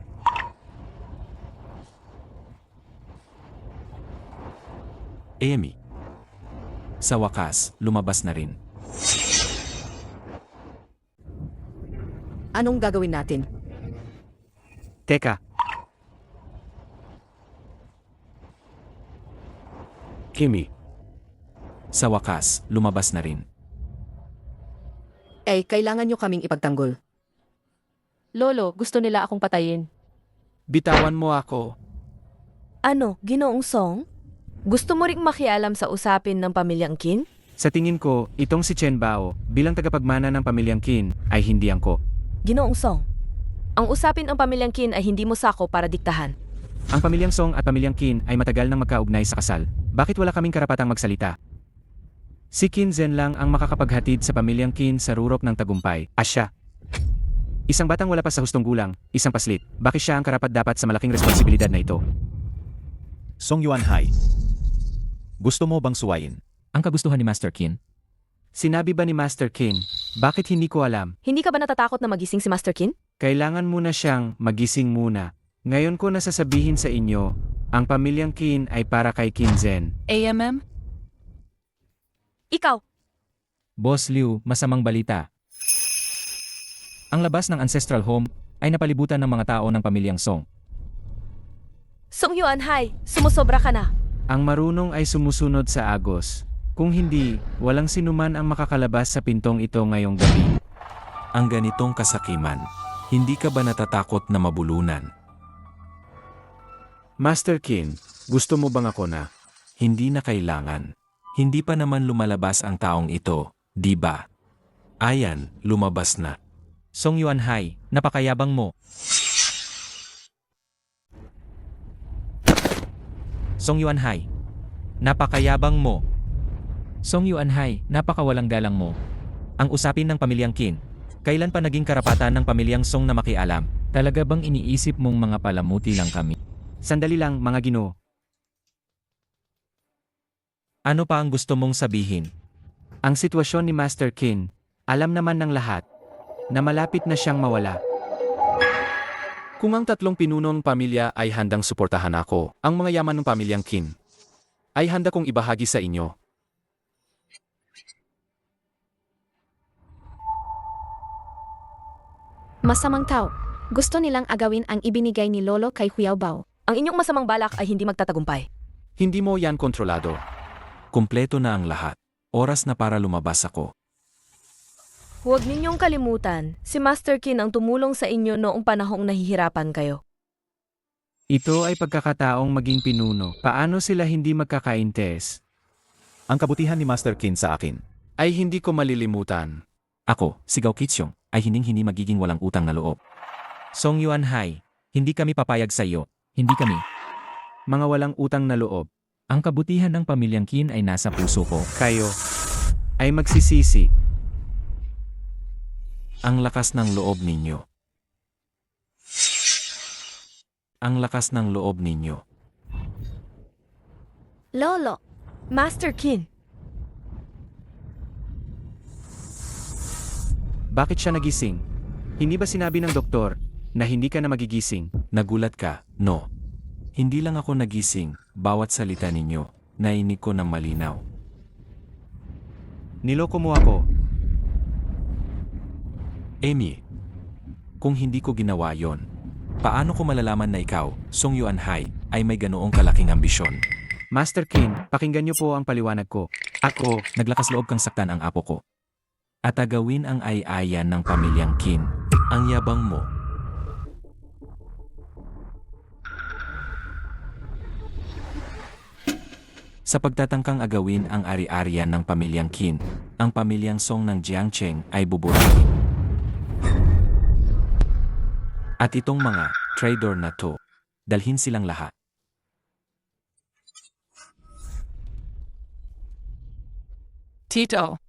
Amy. Sa wakas, lumabas na rin. Anong gagawin natin? teka. Kimi, Sa wakas, lumabas na rin. Kailangan nyo kaming ipagtanggol. Lolo, gusto nila akong patayin. Bitawan mo ako. Ano, Ginoong Song? Gusto mo ring makialam sa usapin ng pamilyang Qin? Sa tingin ko, itong si Chen Bao, bilang tagapagmana ng pamilyang Qin, ay hindi angko. Ginoong Song, ang usapin ng pamilyang Qin ay hindi mo sako para diktahan. Ang pamilyang Song at pamilyang Qin ay matagal nang magkaugnay sa kasal. Bakit wala kaming karapatang magsalita? Si Qin Zhen lang ang makakapaghatid sa pamilyang Qin sa rurok ng tagumpay. Asya. Isang batang wala pa sa hustong gulang, isang paslit. Bakit siya ang karapat-dapat sa malaking responsibilidad na ito? Song Yuanhai. Gusto mo bang suwayin? Ang kagustuhan ni Master Qin? Sinabi ba ni Master Qin? Bakit hindi ko alam? Hindi ka ba natatakot na magising si Master Qin? Kailangan muna siyang magising muna. Ngayon ko nasasabihin sa inyo, ang pamilyang Qin ay para kay Qin Zhen. AMM? Ikaw, Boss Liu, masamang balita. Ang labas ng ancestral home ay napalibutan ng mga tao ng pamilyang Song. Song Yuanhai, sumusobra ka na. Ang marunong ay sumusunod sa agos. Kung hindi, walang sinuman ang makakalabas sa pintong ito ngayong gabi. Ang ganitong kasakiman, hindi ka ba natatakot na mabulunan? Master Qin, gusto mo bang ako na? Hindi na kailangan. Hindi pa naman lumalabas ang taong ito, di ba? Ayan, lumabas na. Song Yuanhai, napakayabang mo. Song Yuanhai, napakayabang mo. Song Yuanhai, napakawalang galang mo. Ang usapin ng pamilyang Qin, kailan pa naging karapatan ng pamilyang Song na makialam? Talaga bang iniisip mong mga palamuti lang kami? Sandali lang, mga Ginoo. Ano pa ang gusto mong sabihin? Ang sitwasyon ni Master Qin, alam naman ng lahat, na malapit na siyang mawala. Kung ang tatlong pinunong pamilya ay handang suportahan ako, ang mga yaman ng pamilyang Qin, ay handa kong ibahagi sa inyo. Masamang tao. Gusto nilang agawin ang ibinigay ni Lolo kay Huyaobao. Ang inyong masamang balak ay hindi magtatagumpay. Hindi mo yan kontrolado. Kumpleto na ang lahat. Oras na para lumabas ako. Huwag ninyong kalimutan, si Master Qin ang tumulong sa inyo noong panahong nahihirapan kayo. Ito ay pagkakataong maging pinuno. Paano sila hindi magkakaintes? ang kabutihan ni Master Qin sa akin. Ay hindi ko malilimutan. Ako, si Gao Qiqiong, ay hindi magiging walang utang na loob. Song Yuanhai, hindi kami papayag sa iyo. Hindi kami. Mga walang utang na loob. Ang kabutihan ng pamilyang Qin ay nasa puso ko. Kayo ay magsisisi. Ang lakas ng loob ninyo. Ang lakas ng loob ninyo. Lolo, Master Qin, Bakit siya nagising? Hindi ba sinabi ng doktor na hindi ka na magigising? Nagulat ka? No. Hindi lang ako nagising, bawat salita ninyo, nainig ko ng malinaw. Niloko mo ako. Amy, kung hindi ko ginawa yon, paano ko malalaman na ikaw, Song Yuanhai, ay may ganoong kalaking ambisyon? Master Qin, pakinggan niyo po ang paliwanag ko. Ako, Naglakas loob kang saktan ang apo ko. At agawin ang ay-ayan ng pamilyang Qin. Ang yabang mo. Sa pagtatangkang agawin ang ari-arian ng pamilyang Qin, ang pamilyang Song ng Jiangcheng ay buburahin. At itong mga traitor na to, dalhin silang lahat. Tito,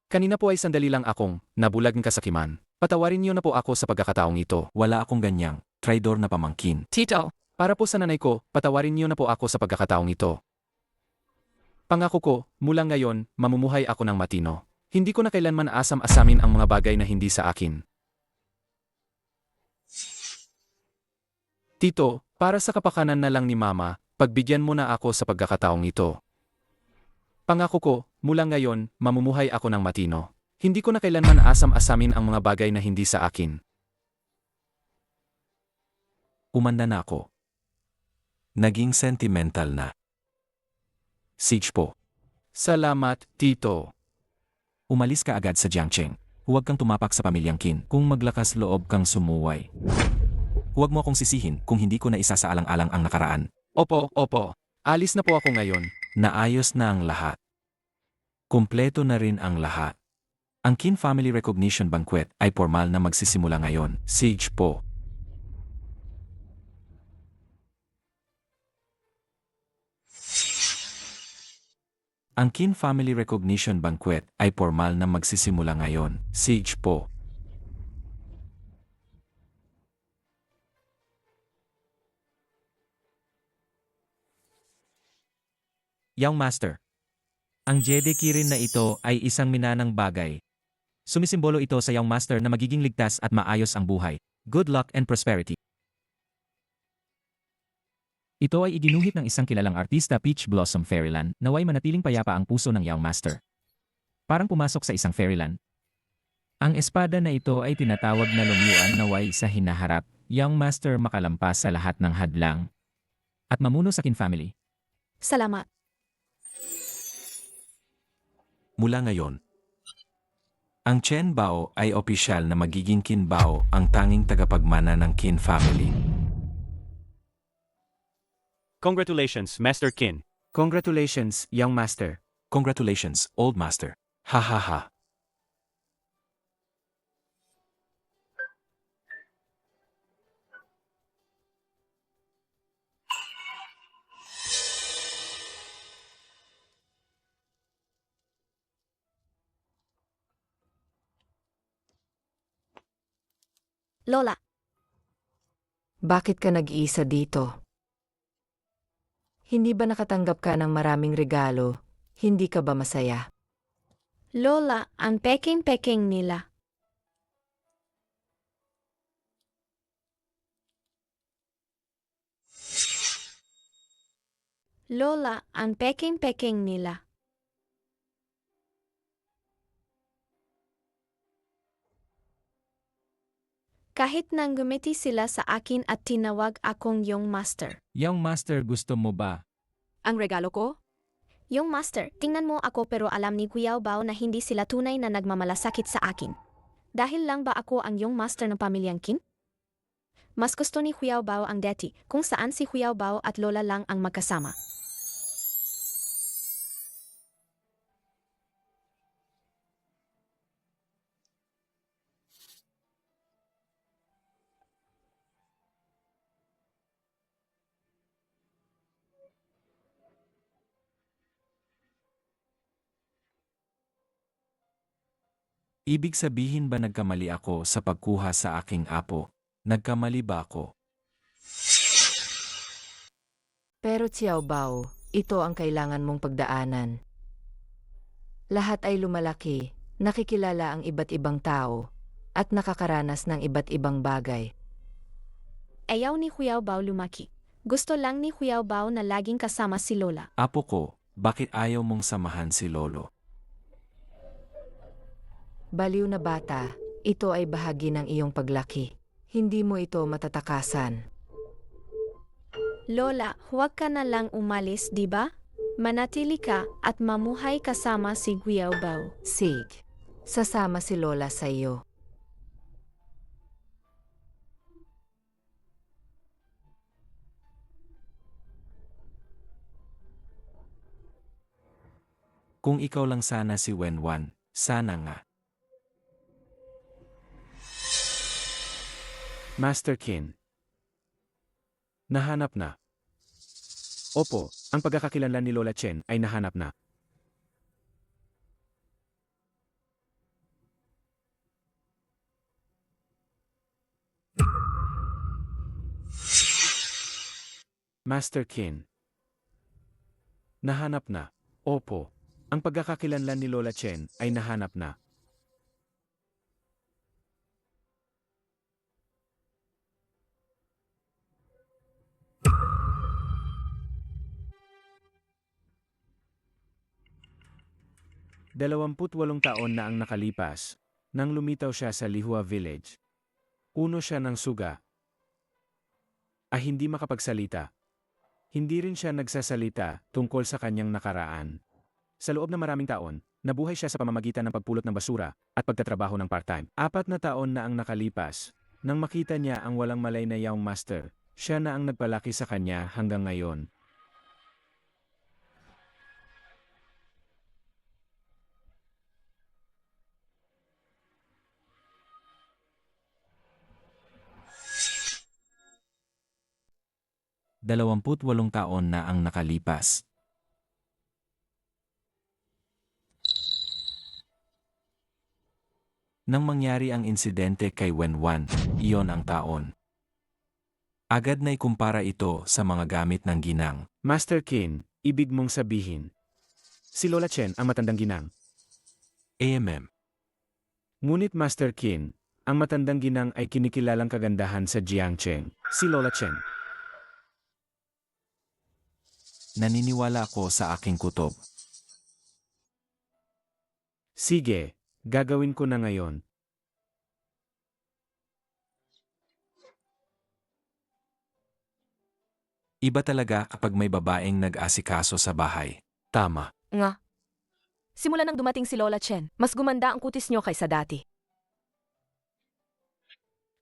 kanina po ay sandali lang akong nabulag ng kasakiman. Patawarin niyo na po ako sa pagkakataong ito. Wala akong ganyang traitor na pamangkin. Tito, Para po sa nanay ko, patawarin niyo na po ako sa pagkakataong ito. Pangako ko, mula ngayon, mamumuhay ako ng matino. Hindi ko na kailanman asam-asamin ang mga bagay na hindi sa akin. Tito, para sa kapakanan na lang ni Mama, pagbigyan mo na ako sa pagkakataong ito. Pangako ko, mula ngayon, mamumuhay ako ng matino. Hindi ko na kailanman asam-asamin ang mga bagay na hindi sa akin. Umanda na ako. Naging sentimental na. Siege po. Salamat, Tito. Umalis ka agad sa Jiangcheng. Huwag kang tumapak sa pamilyang Qin kung maglakas loob kang sumuway. Huwag mo akong sisihin kung hindi ko na isasaalang-alang ang nakaraan. Opo. Alis na po ako ngayon. Naayos na ang lahat. Kumpleto na rin ang lahat. Ang Qin Family Recognition Banquet ay formal na magsisimula ngayon. Siege po. Ang Qin Family Recognition Banquet ay formal na magsisimula ngayon. Siege po. Young Master. Ang Jedi Kirin na ito ay isang minanang bagay. Sumisimbolo ito sa Young Master na magiging ligtas at maayos ang buhay. Good luck and prosperity. Ito ay iginuhit ng isang kilalang artista Peach Blossom Fairyland naway manatiling payapa ang puso ng Young Master. Parang pumasok sa isang fairyland. Ang espada na ito ay tinatawag na lumyuan naway sa hinaharap, Young Master makalampas sa lahat ng hadlang at mamuno sa Qin family. salamat. Mula ngayon, ang Chen Bao ay opisyal na magiging Qin Bao, ang tanging tagapagmana ng Qin family. Congratulations, Master Qin. Congratulations, Young Master. Congratulations, Old Master. Ha ha ha. Lola, Bakit ka nag-iisa dito? Hindi ba nakatanggap ka ng maraming regalo? Hindi ka ba masaya? Lola, ang peking-peking nila. Lola, ang peking-peking nila. Kahit nang gumiti sila sa akin at tinawag akong Young Master. Young Master, gusto mo ba? Ang regalo ko? Young Master, tingnan mo ako pero alam ni Kuya Bao na hindi sila tunay na nagmamalasakit sa akin. Dahil lang ba ako ang Young Master ng pamilyang Qin? Mas gusto ni Kuya Bao ang deti kung saan si Kuya Bao at Lola lang ang magkasama. Ibig sabihin ba nagkamali ako sa pagkuha sa aking apo? Nagkamali ba ako? Pero Xiao Bao, ito ang kailangan mong pagdaanan. Lahat ay lumalaki, nakikilala ang iba't ibang tao, at nakakaranas ng iba't ibang bagay. Ayaw ni Xiao Bao lumaki. Gusto lang ni Xiao Bao na laging kasama si Lola. Apo ko, bakit ayaw mong samahan si Lolo? Baliw na bata, ito ay bahagi ng iyong paglaki. Hindi mo ito matatakasan. Lola, huwag ka na lang umalis, di ba? Manatili ka at mamuhay kasama si Xiao Bao. Sig, sasama si Lola sa iyo. Kung ikaw lang sana si Wenwan, sana nga. Master Qin. Nahanap na. Opo, ang pagkakakilanlan ni Lola Chen ay nahanap na. Master Qin. Nahanap na. Opo, ang pagkakakilanlan ni Lola Chen ay nahanap na. Dalawamputwalong taon na ang nakalipas, nang lumitaw siya sa Lihua Village. Puno siya ng suga. Hindi makapagsalita. Hindi rin siya nagsasalita tungkol sa kanyang nakaraan. Sa loob ng maraming taon, nabuhay siya sa pamamagitan ng pagpulot ng basura at pagtatrabaho ng part-time. 4 na taon na ang nakalipas, nang makita niya ang walang malay na Young Master, siya na ang nagpalaki sa kanya hanggang ngayon. Dalawamputwalong taon na ang nakalipas. Nang mangyari ang insidente kay Wenwan, iyon ang taon. Agad na ikumpara ito sa mga gamit ng ginang. Master Qin, ibig mong sabihin, si Lola Chen ang matandang ginang. AMM. Ngunit Master Qin, ang matandang ginang ay kinikilalang kagandahan sa Jiangcheng, si Lola Chen. Naniniwala ako sa aking kutob. Sige, gagawin ko na ngayon. Iba talaga kapag may babaeng nag-asikaso sa bahay. Tama. Nga. Simula nang dumating si Lola Chen, mas gumanda ang kutis niyo kaysa dati.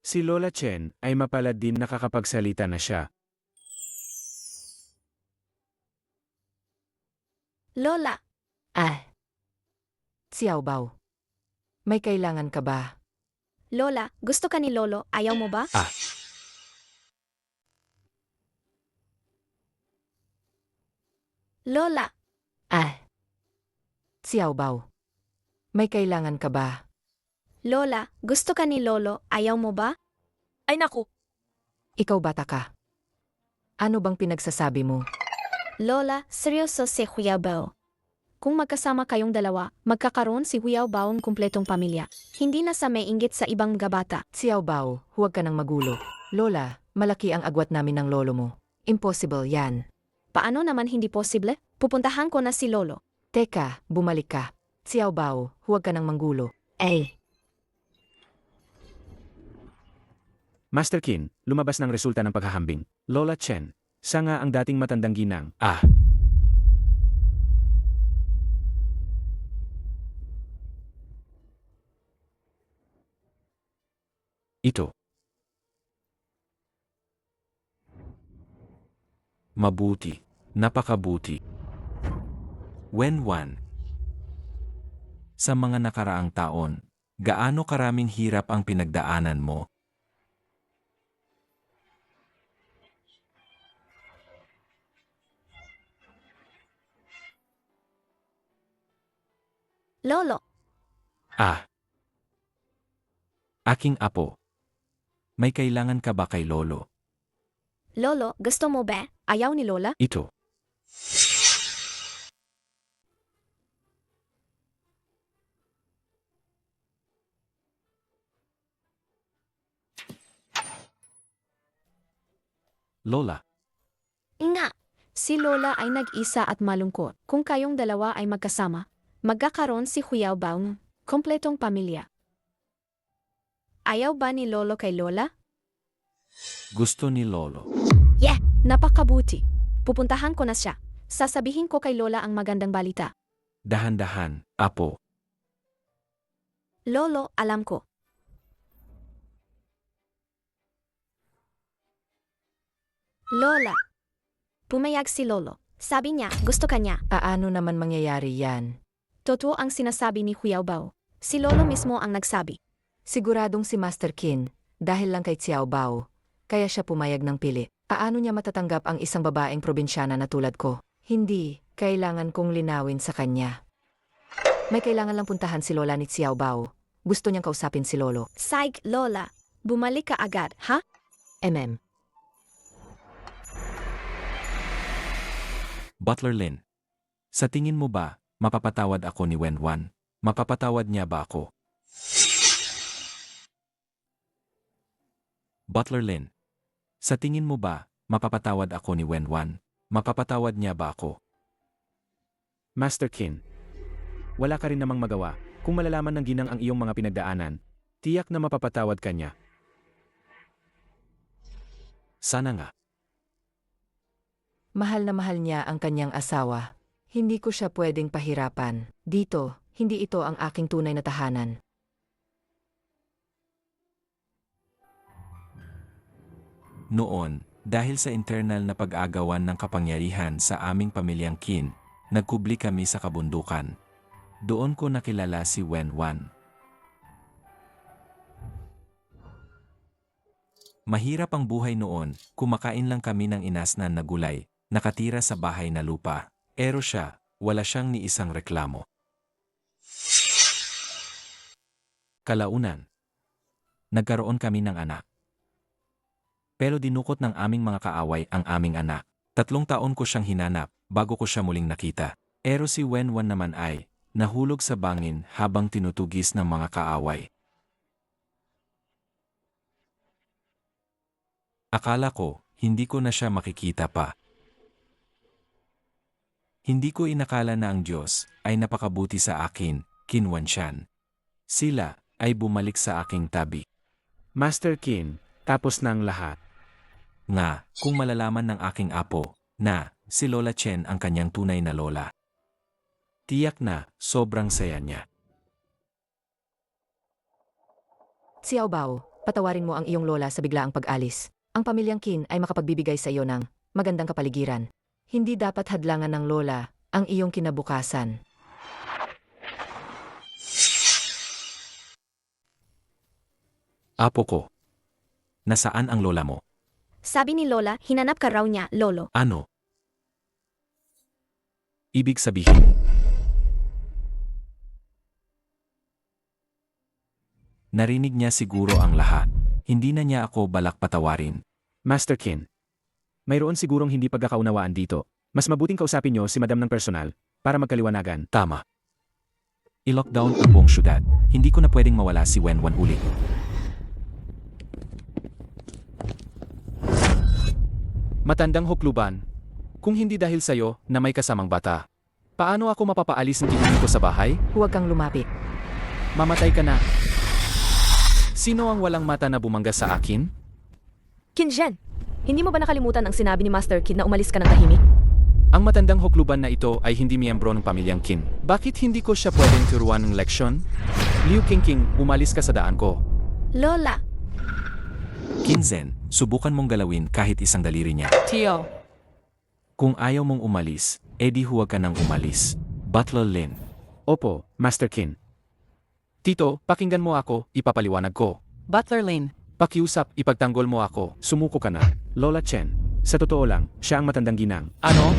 Si Lola Chen ay mapalad din nakakapagsalita na siya. Lola, Xiao Bao, may kailangan ka ba? Lola, gusto ka ni Lolo, ayaw mo ba? Lola, Xiao Bao, may kailangan ka ba? Lola, gusto ka ni Lolo, ayaw mo ba? Ay naku, Ikaw bata ka. Ano bang pinagsasabi mo? Lola, seryoso si Xiao Bao. Kung magkasama kayong dalawa, magkakaroon si Xiao Bao ng kumpletong pamilya. Hindi na sa may inggit sa ibang gabata. Xiao Bao, huwag ka nang magulo. Lola, malaki ang agwat namin ng lolo mo. Impossible yan. Paano naman hindi posible? Pupuntahan ko na si Lolo. Teka, bumalik ka. Xiao Bao, huwag ka nang manggulo. Master Qin, lumabas ng resulta ng paghahambing. Lola Chen, siya nga ang dating matandang ginang. Ito. Mabuti. Napakabuti. Wenwan. Sa mga nakaraang taon, gaano karaming hirap ang pinagdaanan mo? Lolo, Aking apo. May kailangan ka ba kay Lolo? Lolo, gusto mo ba? Ayaw ni Lola? Ito. Lola, Nga, si Lola ay nag-isa at malungkot. Kung kayong dalawa ay magkasama, magkakaroon si Xiao Bao ng kompletong pamilya. Ayaw ba ni Lolo kay Lola? gusto ni Lolo. Napakabuti. Pupuntahan ko na siya. Sasabihin ko kay Lola ang magandang balita. Dahan-dahan, apo. Lolo, alam ko. Lola. Pumayag si Lolo. Sabi niya, gusto ka niya. Paano naman mangyayari yan? Totoo ang sinasabi ni Xiao Bao. Si Lolo mismo ang nagsabi. Siguradong si Master Qin, dahil lang kay Xiao Bao, kaya siya pumayag ng pili. Paano niya matatanggap ang isang babaeng probinsyana na tulad ko? Hindi, kailangan kong linawin sa kanya. May kailangan lang puntahan si Lola ni Xiao Bao. Gusto niyang kausapin si Lolo. Saig, Lola. Bumalik ka agad, ha? MM. Butler Lin. Sa tingin mo ba, mapapatawad ako ni Wenwan? Mapapatawad niya ba ako? Butler Lin. Sa tingin mo ba, mapapatawad ako ni Wenwan? Mapapatawad niya ba ako? Master Qin. Wala ka rin namang magawa. Kung malalaman ng ginang ang iyong mga pinagdaanan, tiyak na mapapatawad ka niya. Sana nga. Mahal na mahal niya ang kanyang asawa. Hindi ko siya pwedeng pahirapan. Dito, hindi ito ang aking tunay na tahanan. Noon, dahil sa internal na pag-agawan ng kapangyarihan sa aming pamilyang Qin, nagkubli kami sa kabundukan. Doon ko nakilala si Wenwan. Mahirap ang buhay noon, kumakain lang kami ng inasnan na gulay, nakatira sa bahay na lupa. Pero siya, wala siyang ni isang reklamo. Kalaunan, nagkaroon kami ng anak. Pero dinukot ng aming mga kaaway ang aming anak. 3 taon ko siyang hinanap bago ko siya muling nakita. Pero si Wenwan naman ay nahulog sa bangin habang tinutugis ng mga kaaway. Akala ko, hindi ko na siya makikita pa. Hindi ko inakala na ang Diyos ay napakabuti sa akin, Qin Wanshan. Sila ay bumalik sa aking tabi. Master Qin, tapos na ang lahat. Nga, kung malalaman ng aking apo na si Lola Chen ang kanyang tunay na lola. Tiyak na sobrang saya niya. Xiao Bao, patawarin mo ang iyong lola sa biglaang pag-alis. Ang pamilyang Qin ay makapagbibigay sa iyo ng magandang kapaligiran. Hindi dapat hadlangan ng lola ang iyong kinabukasan. Apo ko, nasaan ang lola mo? Sabi ni Lola, hinanap ka raw niya, Lolo. Ano? Ibig sabihin, narinig niya siguro ang lahat. Hindi na niya ako balak patawarin. Master Qin. Mayroon sigurong hindi pagkakaunawaan dito. Mas mabuting kausapin niyo si Madam ng personal para magkaliwanagan. Tama. I-lockdown ang buong syudad. Hindi ko na pwedeng mawala si Wenwan ulit. Matandang hukluban. Kung hindi dahil sa'yo na may kasamang bata, paano ako mapapaalis ng tingin ko sa bahay? Huwag kang lumapit. Mamatay ka na. Sino ang walang mata na bumangga sa akin? Qin Zhen, hindi mo ba nakalimutan ang sinabi ni Master Qin na umalis ka ng tahimik? Ang matandang hukluban na ito ay hindi miyembro ng pamilyang Qin. Bakit hindi ko siya pwedeng turuan ng leksyon? Liu Qingqing, umalis ka sa daan ko. Lola, Qin Zhen, subukan mong galawin kahit isang daliri niya. Tio. Kung ayaw mong umalis, edi huwag ka nang umalis. Butler Lin. Opo, Master Qin. Tito, pakinggan mo ako, ipapaliwanag ko. Butler Lin. Pakiusap, ipagtanggol mo ako, sumuko ka na. Lola Chen, sa totoo lang, siya ang matandang ginang. Ano?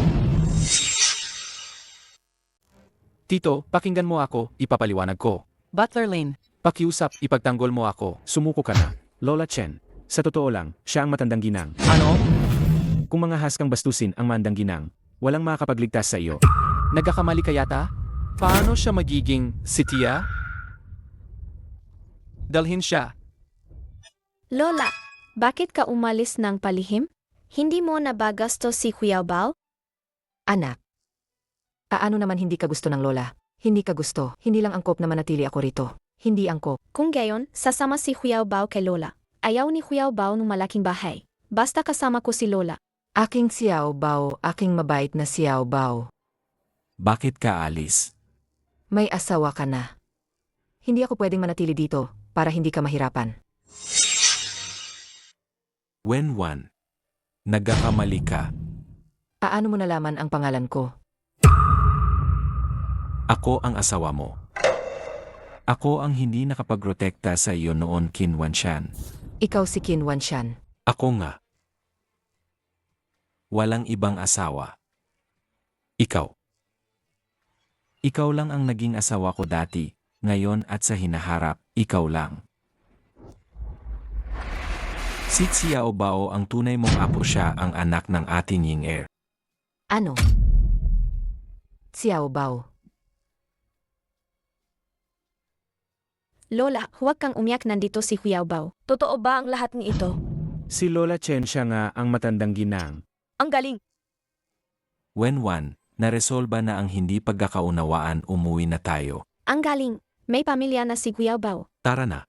Tito, pakinggan mo ako, ipapaliwanag ko. Butler Lin. Pakiusap, ipagtanggol mo ako. Sumuko ka na. Lola Chen, sa totoo lang, siya ang matandang ginang. Ano? Kung mga haskang bastusin ang mandang ginang, walang makakapagligtas sa iyo. Nagkakamali ka yata? Paano siya magiging si Tia? Dalhin siya. Lola, bakit ka umalis ng palihim? Hindi mo na ba gusto si Kuya Bao? Anak. Paano naman hindi ka gusto ng lola? Hindi ka gusto. Hindi lang angkop na manatili ako rito. Hindi angkop. Kung gayon, sasama si Kuya Bao kay Lola. Ayaw ni Kuya Bao ng malaking bahay. Basta kasama ko si Lola. Aking Xiao Bao, aking mabait na Xiao Bao. Bakit ka alis? May asawa ka na. Hindi ako pwedeng manatili dito para hindi ka mahirapan. Wenwan. Nagkakamali ka. Paano mo nalaman ang pangalan ko? Ako ang asawa mo. Ako ang hindi nakapagprotekta sa iyo noon, Qin Wanshan. Ikaw si Qin Wanshan. Ako nga. Walang ibang asawa. Ikaw. Ikaw lang ang naging asawa ko dati, ngayon at sa hinaharap, ikaw lang. Si Xiao Bao ang tunay mong apo, siya ang anak ng ating Ying Er. Ano? Xiao Bao. Lola, huwag kang umiyak, nandito si Kuya Bao. Totoo ba ang lahat ng ito? Si Lola Chen siya nga ang matandang ginang. Ang galing! Wenwan, naresolba na ang hindi pagkakaunawaan, umuwi na tayo. Ang galing, may pamilya na si Kuya Bao. Tara na.